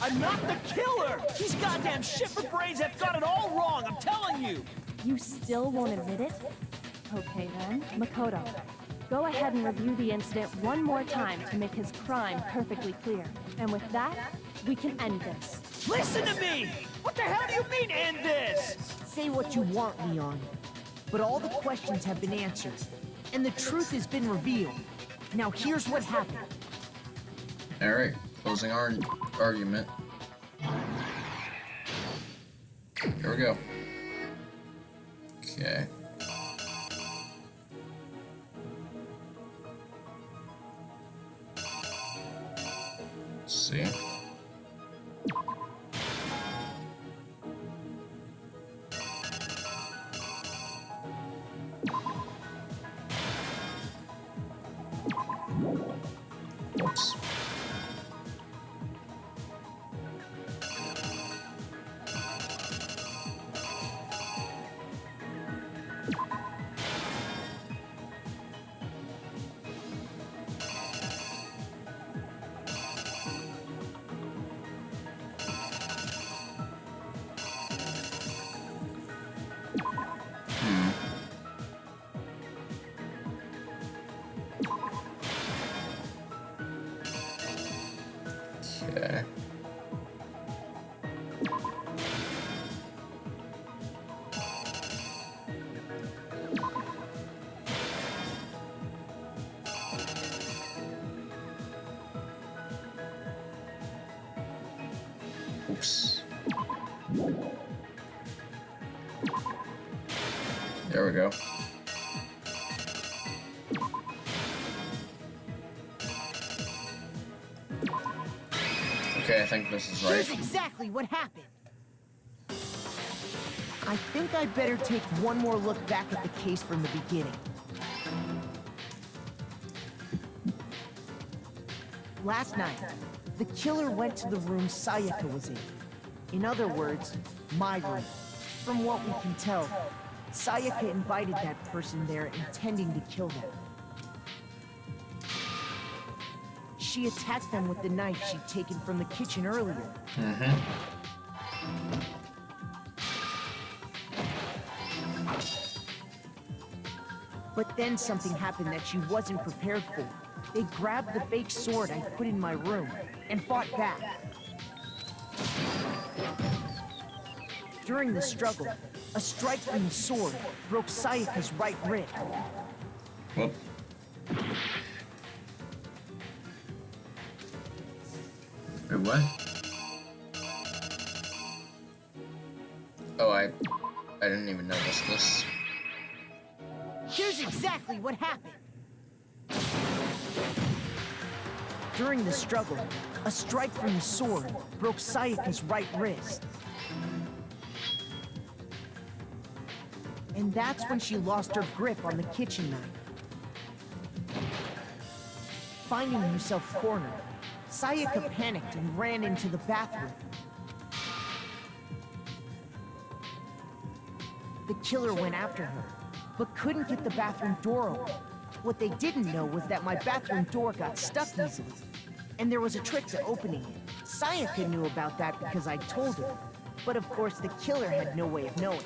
I'm not the killer! These goddamn shipper brains have got it all wrong, I'm telling you! You still won't admit it? Okay then, Makoto. Go ahead and review the incident one more time to make his crime perfectly clear. And with that, we can end this. Listen to me! What the hell do you mean, end this? Say what you want, Leon. But all the questions have been answered, and the truth has been revealed. Now here's what happened. Alright, closing our argument. Here we go. Okay. Let's see. Oops. Oops. There we go. Okay, I think this is right. Here's exactly what happened. I think I'd better take one more look back at the case from the beginning. Last night, the killer went to the room Sayaka was in. In other words, my room. From what we can tell, Sayaka invited that person there intending to kill them. She attacked them with the knife she'd taken from the kitchen earlier. But then something happened that she wasn't prepared for. They grabbed the fake sword I put in my room and fought back. During the struggle, a strike from the sword broke Sayaka's right rib. Whoop. Wait, what? Oh, I didn't even notice this. Here's exactly what happened. During the struggle, a strike from the sword broke Sayaka's right wrist. And that's when she lost her grip on the kitchen knife. Finding herself cornered, Sayaka panicked and ran into the bathroom. The killer went after her, but couldn't get the bathroom door open. What they didn't know was that my bathroom door got stuck easily, and there was a trick to opening it. Sayaka knew about that because I told her, but of course the killer had no way of knowing.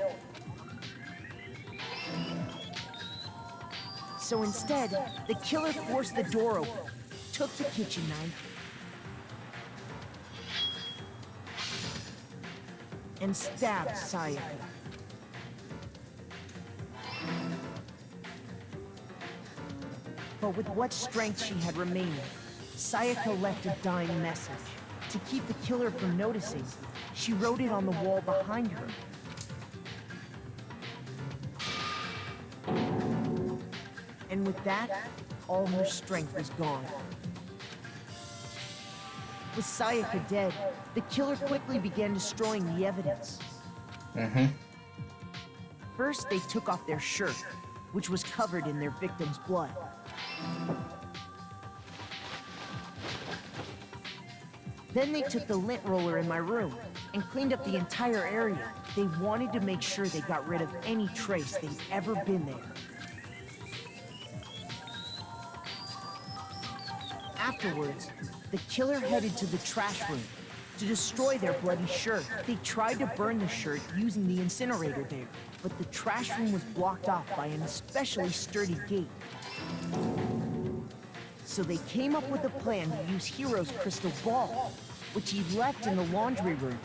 So instead, the killer forced the door open, took the kitchen knife, and stabbed Sayaka. But with what strength she had remaining, Sayaka left a dying message. To keep the killer from noticing, she wrote it on the wall behind her. And with that, all her strength was gone. With Sayaka dead, the killer quickly began destroying the evidence. First, they took off their shirt, which was covered in their victim's blood. Then they took the lint roller in my room and cleaned up the entire area. They wanted to make sure they got rid of any trace they'd ever been there. Afterwards, the killer headed to the trash room to destroy their bloody shirt. They tried to burn the shirt using the incinerator there, but the trash room was blocked off by an especially sturdy gate. So they came up with a plan to use Hiro's crystal ball, which he left in the laundry room.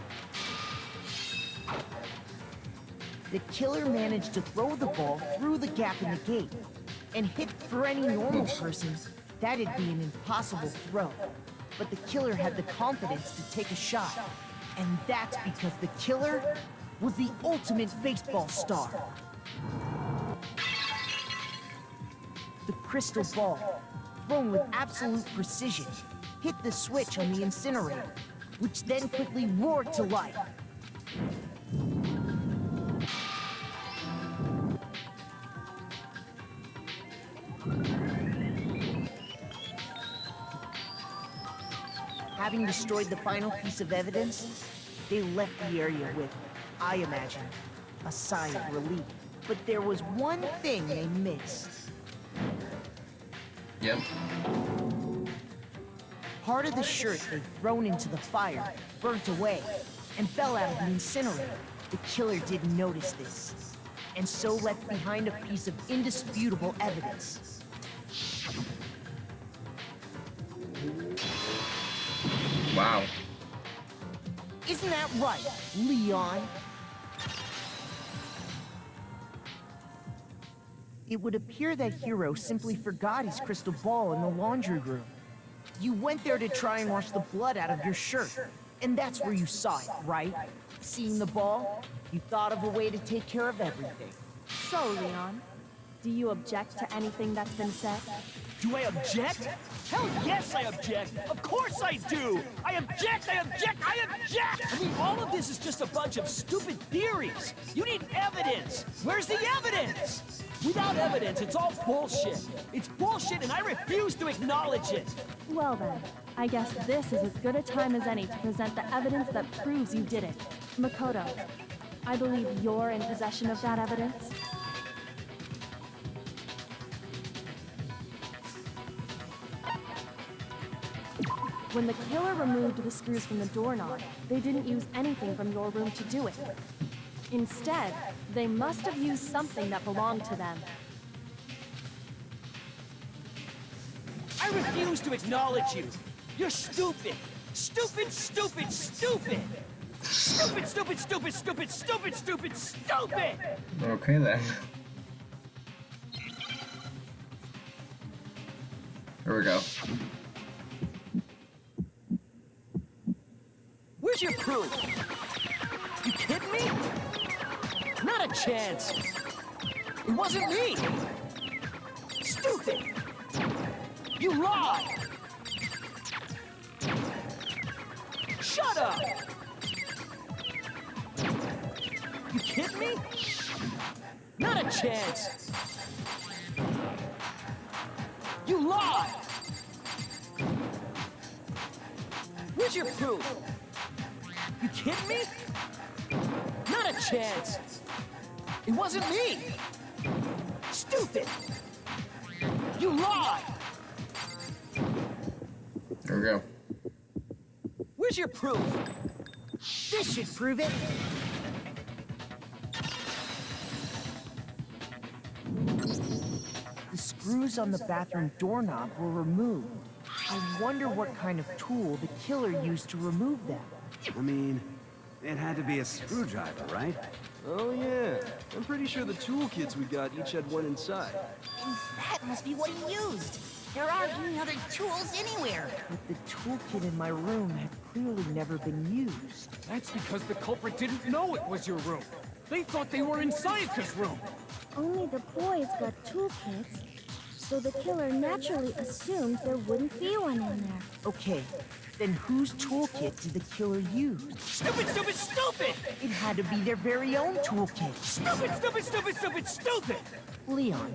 The killer managed to throw the ball through the gap in the gate, and hit for any normal person, that'd be an impossible throw. But the killer had the confidence to take a shot, and that's because the killer was the ultimate baseball star. The crystal ball, thrown with absolute precision, hit the switch on the incinerator, which then quickly roared to life. Having destroyed the final piece of evidence, they left the area with, I imagine, a sigh of relief. But there was one thing they missed. Yep. Part of the shirt they'd thrown into the fire burnt away and fell out of the incinerator. The killer didn't notice this, and so left behind a piece of indisputable evidence. Wow. Isn't that right, Leon? It would appear that Hiro simply forgot his crystal ball in the laundry room. You went there to try and wash the blood out of your shirt, And that's where you saw it, right? Seeing the ball, you thought of a way to take care of everything. So, Leon, do you object to anything that's been said? Do I object? Hell yes, I object! Of course I do! I object! I object! I object! I mean, all of this is just a bunch of stupid theories. You need evidence. Where's the evidence? Without evidence, it's all bullshit. It's bullshit, and I refuse to acknowledge it. Well then, I guess this is as good a time as any to present the evidence that proves you did it. Makoto, I believe you're in possession of that evidence. When the killer removed the screws from the doorknob, they didn't use anything from your room to do it. Instead, they must have used something that belonged to them. I refuse to acknowledge you. You're stupid. Stupid, stupid, stupid. Stupid, stupid, stupid, stupid, stupid, stupid, stupid! Okay then. Here we go. Where's your proof? You kidding me? Not a chance. It wasn't me. Stupid. You lied. Shut up. You kidding me? Not a chance. You lied. Where's your proof? You kidding me? Not a chance. It wasn't me. Stupid. You lied. There we go. Where's your proof? This should prove it. The screws on the bathroom doorknob were removed. I wonder what kind of tool the killer used to remove them. I mean, it had to be a screwdriver, right? Oh yeah, I'm pretty sure the toolkits we got each had one inside. And that must be what he used. There aren't any other tools anywhere. But the toolkit in my room had clearly never been used. That's because the culprit didn't know it was your room. They thought they were in Sayaka's room. Only the boys got toolkits, so the killer naturally assumed there wouldn't be one in there. Okay, then whose toolkit did the killer use? Stupid, stupid, stupid! It had to be their very own toolkit. Stupid, stupid, stupid, stupid, stupid! Leon,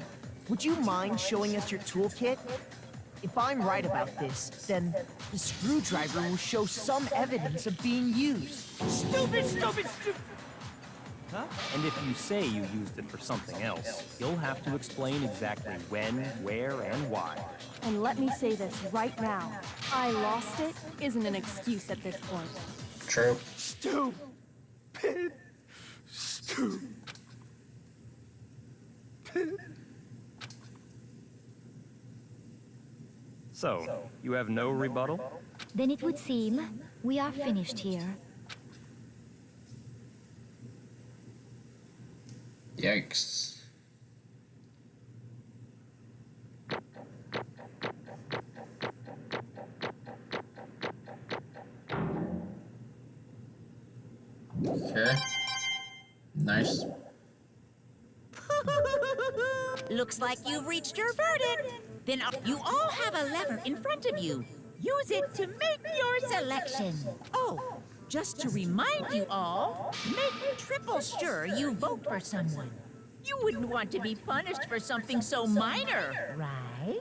would you mind showing us your toolkit? If I'm right about this, then the screwdriver will show some evidence of being used. Stupid, stupid, stupid! Huh? And if you say you used it for something else, you'll have to explain exactly when, where, and why. And let me say this right now. I lost it isn't an excuse at this point. True. Stupid. Stupid. So, you have no rebuttal? Then it would seem we are finished here. Yikes. Okay. Nice. Looks like you've reached your verdict. Then you all have a lever in front of you. Use it to make your selection. Oh, just to remind you all, make triple sure you vote for someone. You wouldn't want to be punished for something so minor, right?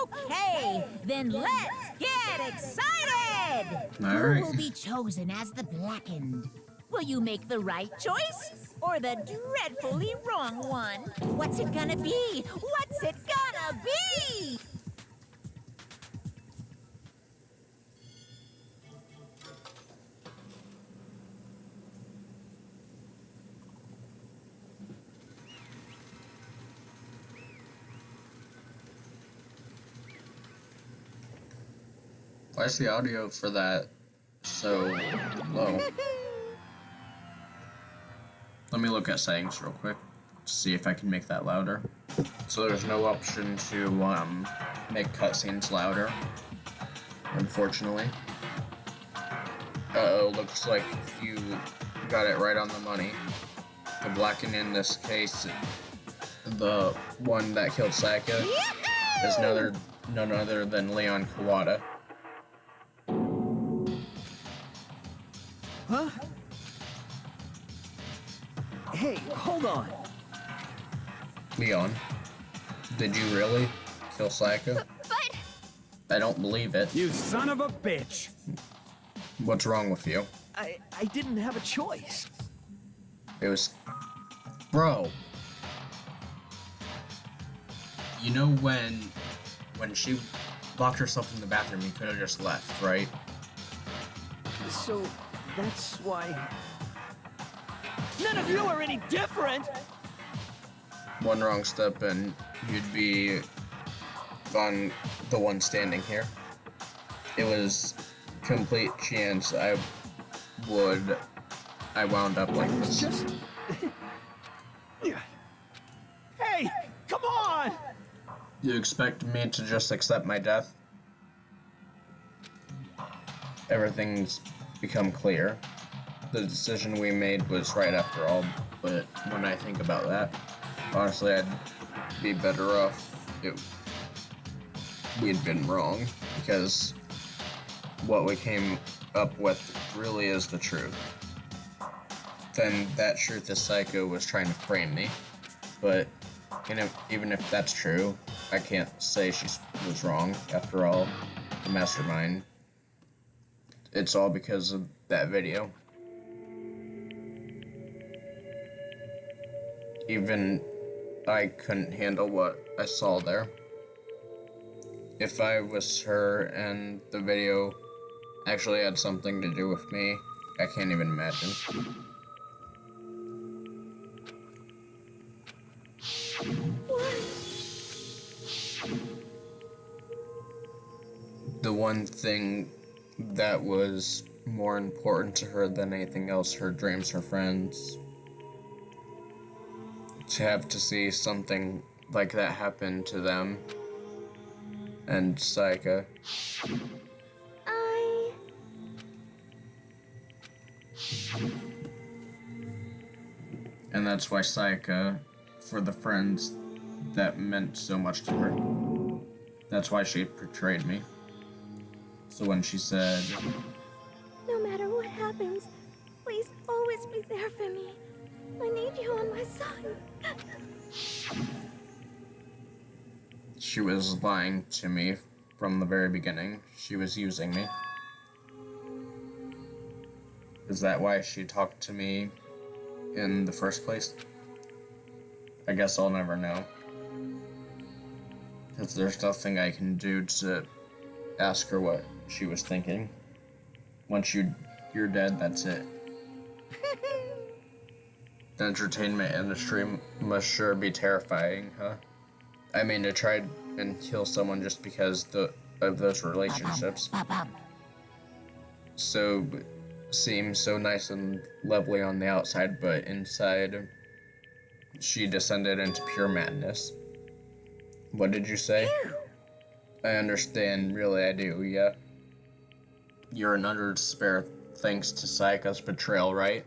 Okay, then let's get excited! All Who right. will be chosen as the Blackened? Will you make the right choice? Or the dreadfully wrong one? What's it gonna be? What's it gonna be? Why is the audio for that so low? Let me look at settings real quick to see if I can make that louder. So there's no option to make cutscenes louder, unfortunately. Uh-oh, looks like you got it right on the money. The blackened in this case, the one that killed Sayaka, is none other than Leon Kawada. Huh? Hey, hold on. Leon, did you really kill Sayaka? But... I don't believe it. You son of a bitch! What's wrong with you? I didn't have a choice. It was... Bro. You know when she locked herself in the bathroom, you could have just left, right? So, that's why... None of you are any different! One wrong step and you'd be on the one standing here. It was complete chance I wound up like this. Just... Hey, come on! You expect me to just accept my death? Everything's become clear. The decision we made was right after all, but when I think about that, honestly, I'd be better off if we'd been wrong, because what we came up with really is the truth. Then that truth is Psycho was trying to frame me, but even if that's true, I can't say she was wrong. After all, the mastermind. It's all because of that video. Even I couldn't handle what I saw there. If I was her and the video actually had something to do with me, I can't even imagine. The one thing that was more important to her than anything else, her dreams, her friends, to have to see something like that happen to them and Sayaka. And that's why Sayaka, for the friends that meant so much to her, that's why she portrayed me. So when she said, No matter what happens, please always be there for me. I need you on my side. she was lying to me from the very beginning. She was using me. Is that why she talked to me in the first place? I guess I'll never know. Because there's nothing I can do to ask her what she was thinking. Once you're dead, that's it. The entertainment industry must sure be terrifying, huh? I mean, to try and kill someone just because of those relationships. So, seems so nice and lovely on the outside, but inside, she descended into pure madness. What did you say? I understand, really I do, yeah. You're in utter despair thanks to Sayaka's betrayal, right?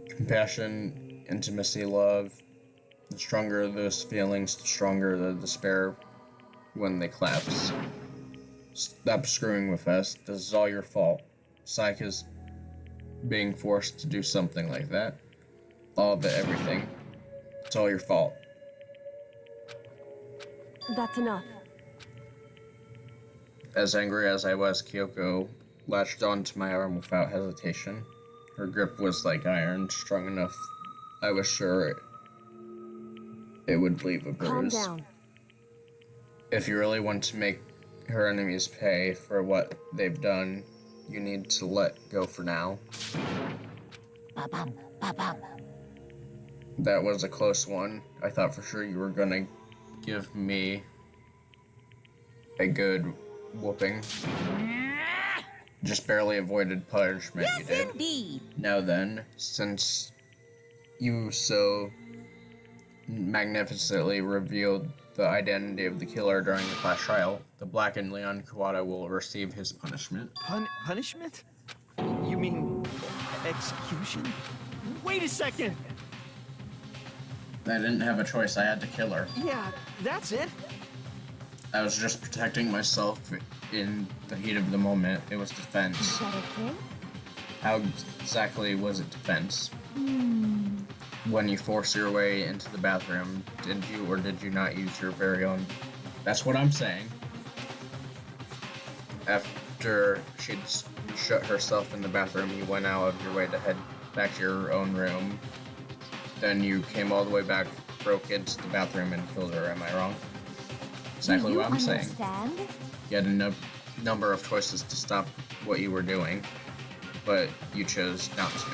Compassion, intimacy, love. The stronger those feelings, the stronger the despair when they collapse. Stop screwing with us. This is all your fault. Sayaka's being forced to do something like that. All of it, everything. It's all your fault. That's enough. As angry as I was, Kyoko latched onto my arm without hesitation. Her grip was like iron, strong enough I was sure it would leave a bruise. Calm down. If you really want to make her enemies pay for what they've done, you need to let go for now. That was a close one. I thought for sure you were gonna give me a good whooping. Just barely avoided punishment, you did. Indeed. Now then, since you so magnificently revealed the identity of the killer during the class trial, the blackened Leon Kawada will receive his punishment. Punishment? You mean execution? Wait a second! I didn't have a choice, I had to kill her. Yeah, that's it. I was just protecting myself in the heat of the moment. It was defense. Is that okay? How exactly was it defense? When you forced your way into the bathroom, did you or did you not use your very own? That's what I'm saying. After she'd shut herself in the bathroom, you went out of your way to head back to your own room. Then you came all the way back, broke into the bathroom, and killed her. Am I wrong? Exactly what I'm saying. You had a number of choices to stop what you were doing, but you chose not to.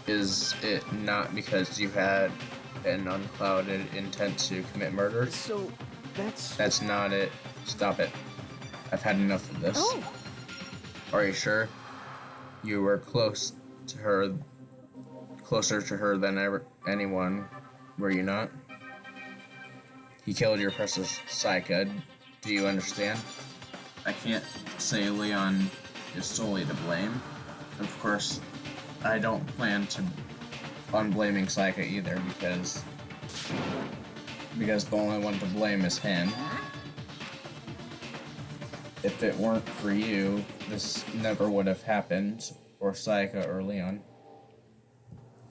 Is it not because you had an unclouded intent to commit murder? So, That's not it. Stop it. I've had enough of this. Oh. Are you sure? You were closer to her than anyone, were you not? He killed your precious Saika. Do you understand? I can't say Leon is solely to blame. Of course, I don't plan to unblaming Saika either, because the only one to blame is him. If it weren't for you, this never would have happened, or Saika or Leon.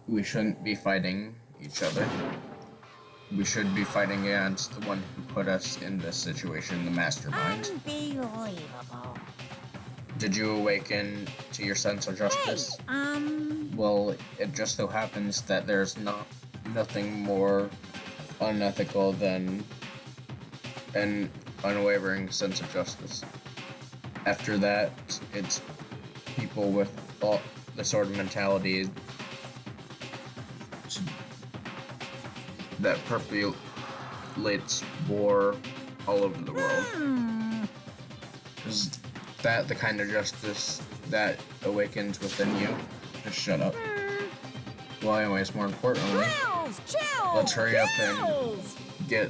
We shouldn't be fighting each other. We should be fighting against the one who put us in this situation, the mastermind. Unbelievable. Did you awaken to your sense of justice? Well, it just so happens that there's nothing more unethical than an unwavering sense of justice. After that, it's people with all the sort of mentality that perpetuates war all over the world. Is that the kind of justice that awakens within you? Just shut up. Well, anyways, more importantly, let's hurry up and get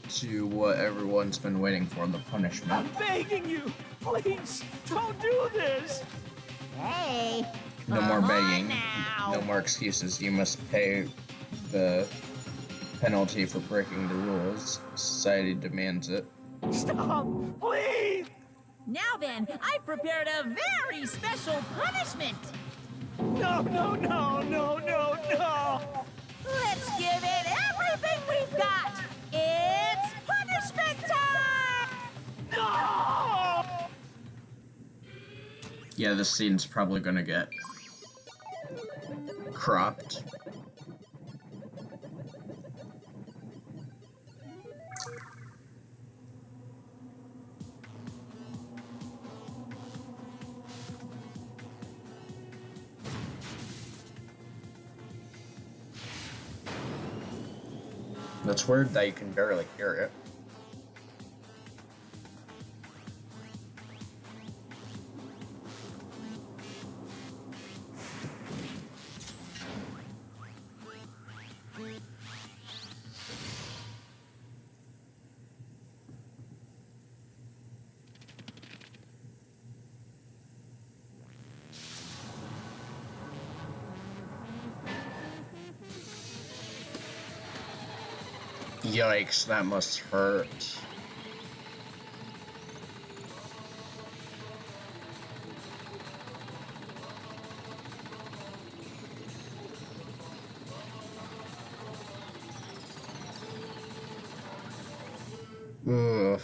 to what everyone's been waiting for, the punishment. I'm begging you, please, don't do this. Hey. No more begging. No more excuses. You must pay the penalty for breaking the rules. Society demands it. Stop, please. Now then, I've prepared a very special punishment. No. Let's give it everything we've got. It's punishment time! No! Yeah, this scene's probably gonna get cropped. It's weird that you can barely hear it. Yikes, that must hurt. Ugh.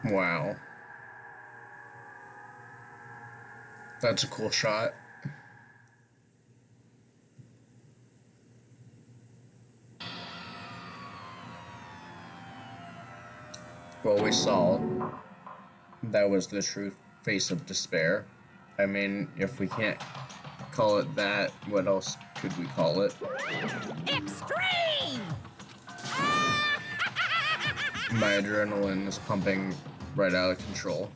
Wow. That's a cool shot. Well, we saw that was the true face of despair. I mean, if we can't call it that, what else could we call it? Extreme! My adrenaline is pumping right out of control.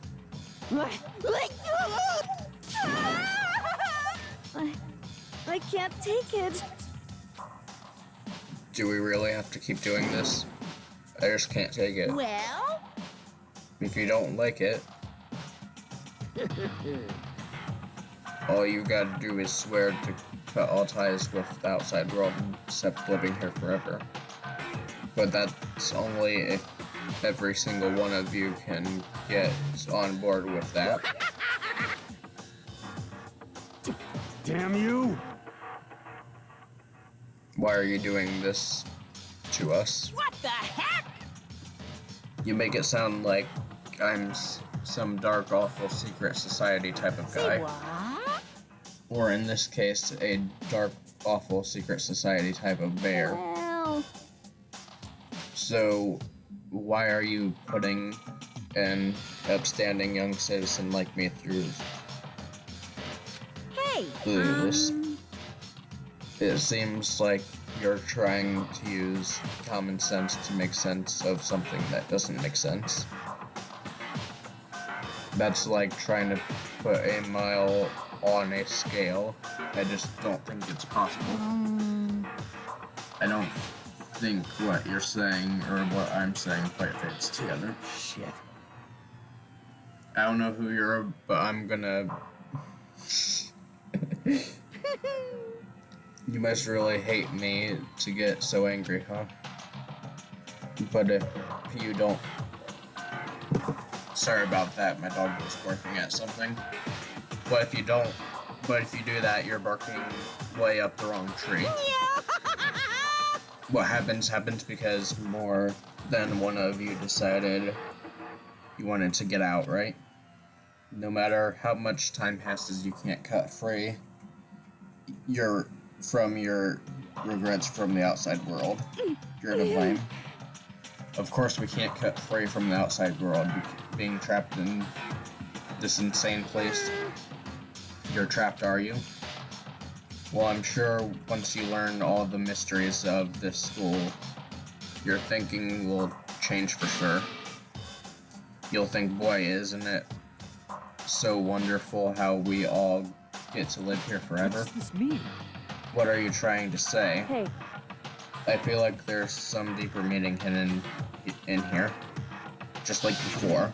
I can't take it. Do we really have to keep doing this? I just can't take it. Well? If you don't like it, all you gotta do is swear to cut all ties with the outside world and accept living here forever. But that's only if every single one of you can get on board with that. Damn you! Why are you doing this to us? What the heck? You make it sound like I'm some dark, awful secret society type of guy. Say what? Or in this case, a dark, awful secret society type of bear. Well, So, why are you putting an upstanding young citizen like me through Hey, this? It seems like you're trying to use common sense to make sense of something that doesn't make sense. That's like trying to put a mile on a scale. I just don't think it's possible. I don't think what you're saying or what I'm saying quite fits together. Shit. I don't know who you're, but I'm gonna... You must really hate me to get so angry, huh? But if you don't... Sorry about that, my dog was barking at something. But if you do that, you're barking way up the wrong tree. What happens because more than one of you decided you wanted to get out, right? No matter how much time passes, you can't cut free from your regrets from the outside world. You're to blame. Of course we can't cut free from the outside world. Being trapped in this insane place. You're trapped, are you? Well, I'm sure once you learn all the mysteries of this school, your thinking will change for sure. You'll think, boy, isn't it so wonderful how we all get to live here forever? What does this mean? What are you trying to say? Hey, I feel like there's some deeper meaning hidden in here. Just like before.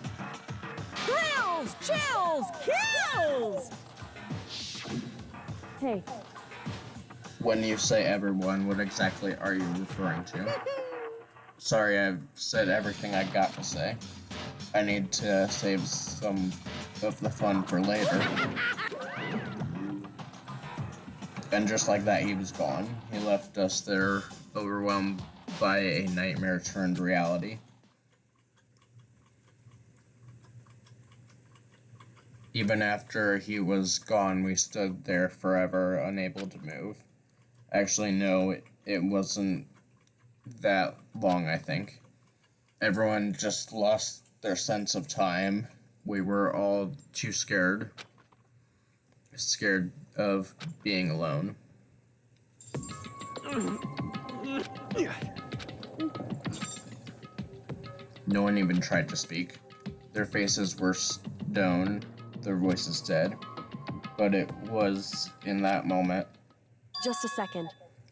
Thrills, chills, kills! hey, When you say everyone, what exactly are you referring to? Sorry, I've said everything I got to say. I need to save some of the fun for later. And just like that, he was gone. He left us there, overwhelmed by a nightmare turned reality. Even after he was gone, we stood there forever, unable to move. Actually, no, it wasn't that long, I think. Everyone just lost their sense of time. We were all too scared. Scared of being alone. No one even tried to speak. Their faces were stone, their voices dead. But it was in that moment. just a second.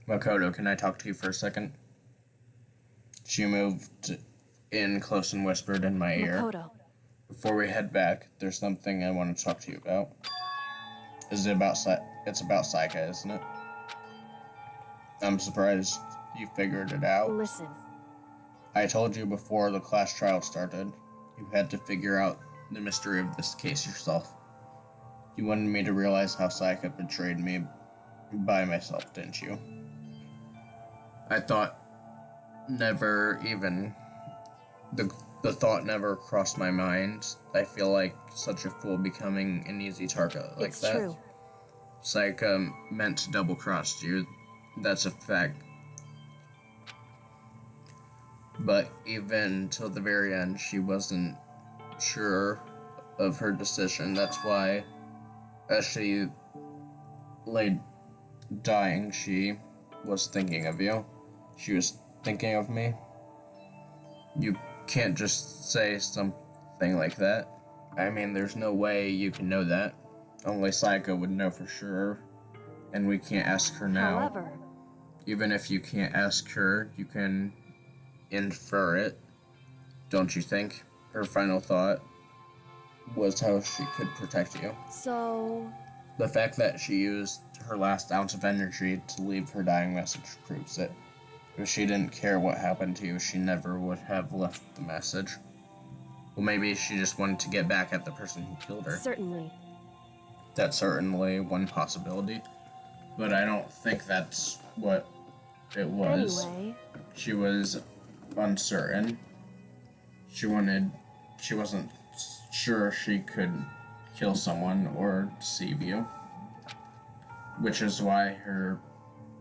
Makoto, can I talk to you for a second? She moved in close and whispered in my ear. Makoto. Before we head back, there's something I want to talk to you about. It's about Saika, isn't it? I'm surprised you figured it out. Listen, I told you before the class trial started, you had to figure out the mystery of this case yourself. You wanted me to realize how Saika betrayed me by myself, didn't you? I thought the thought never crossed my mind. I feel like such a fool becoming an easy target like it's that. true. Saika meant to double-cross you. That's a fact. But even till the very end, she wasn't sure of her decision. That's why, as she lay dying, she was thinking of you. She was thinking of me. You can't just say something like that. I mean, there's no way you can know that. Only Sayaka would know for sure, and we can't ask her now. However, even if you can't ask her, you can infer it, don't you think? Her final thought was how she could protect you. so... The fact that she used her last ounce of energy to leave her dying message proves it. If she didn't care what happened to you, she never would have left the message. Well, maybe she just wanted to get back at the person who killed her. Certainly. That's certainly one possibility, but I don't think that's what it was. Anyway. She was uncertain. She wasn't sure she could kill someone or deceive you, which is why her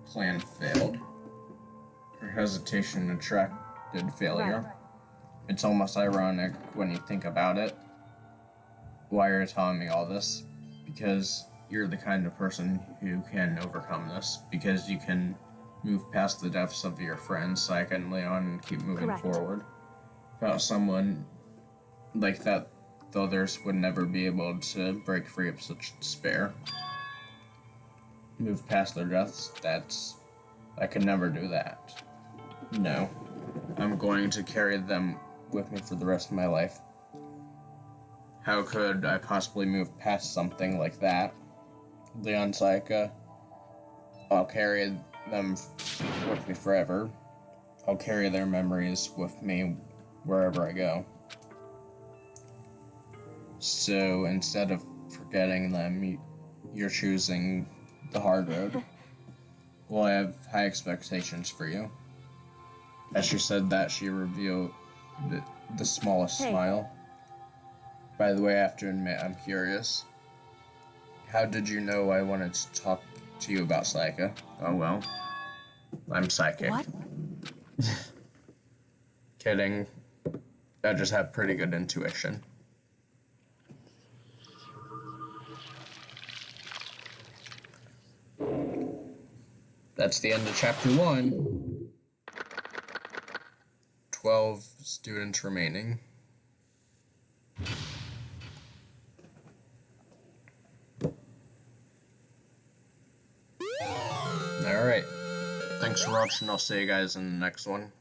plan failed. Her hesitation attracted failure. Right. It's almost ironic when you think about it. Why are you telling me all this? Because you're the kind of person who can overcome this. Because you can move past the deaths of your friends, Sayaka and Leon, and keep moving Correct. forward. Without someone like that, the others would never be able to break free of such despair. Move past their deaths, I could never do that. No. I'm going to carry them with me for the rest of my life. How could I possibly move past something like that? Leon, Sayaka, I'll carry them with me forever. I'll carry their memories with me wherever I go. So instead of forgetting them, you're choosing the hard road. Well, I have high expectations for you. As she said that, she revealed the smallest smile. By the way, I have to admit, I'm curious. How did you know I wanted to talk to you about Sayaka? Oh well. I'm psychic. What? Kidding. I just have pretty good intuition. That's the end of chapter 1. 12 students remaining. Alright. Thanks for watching. I'll see you guys in the next one.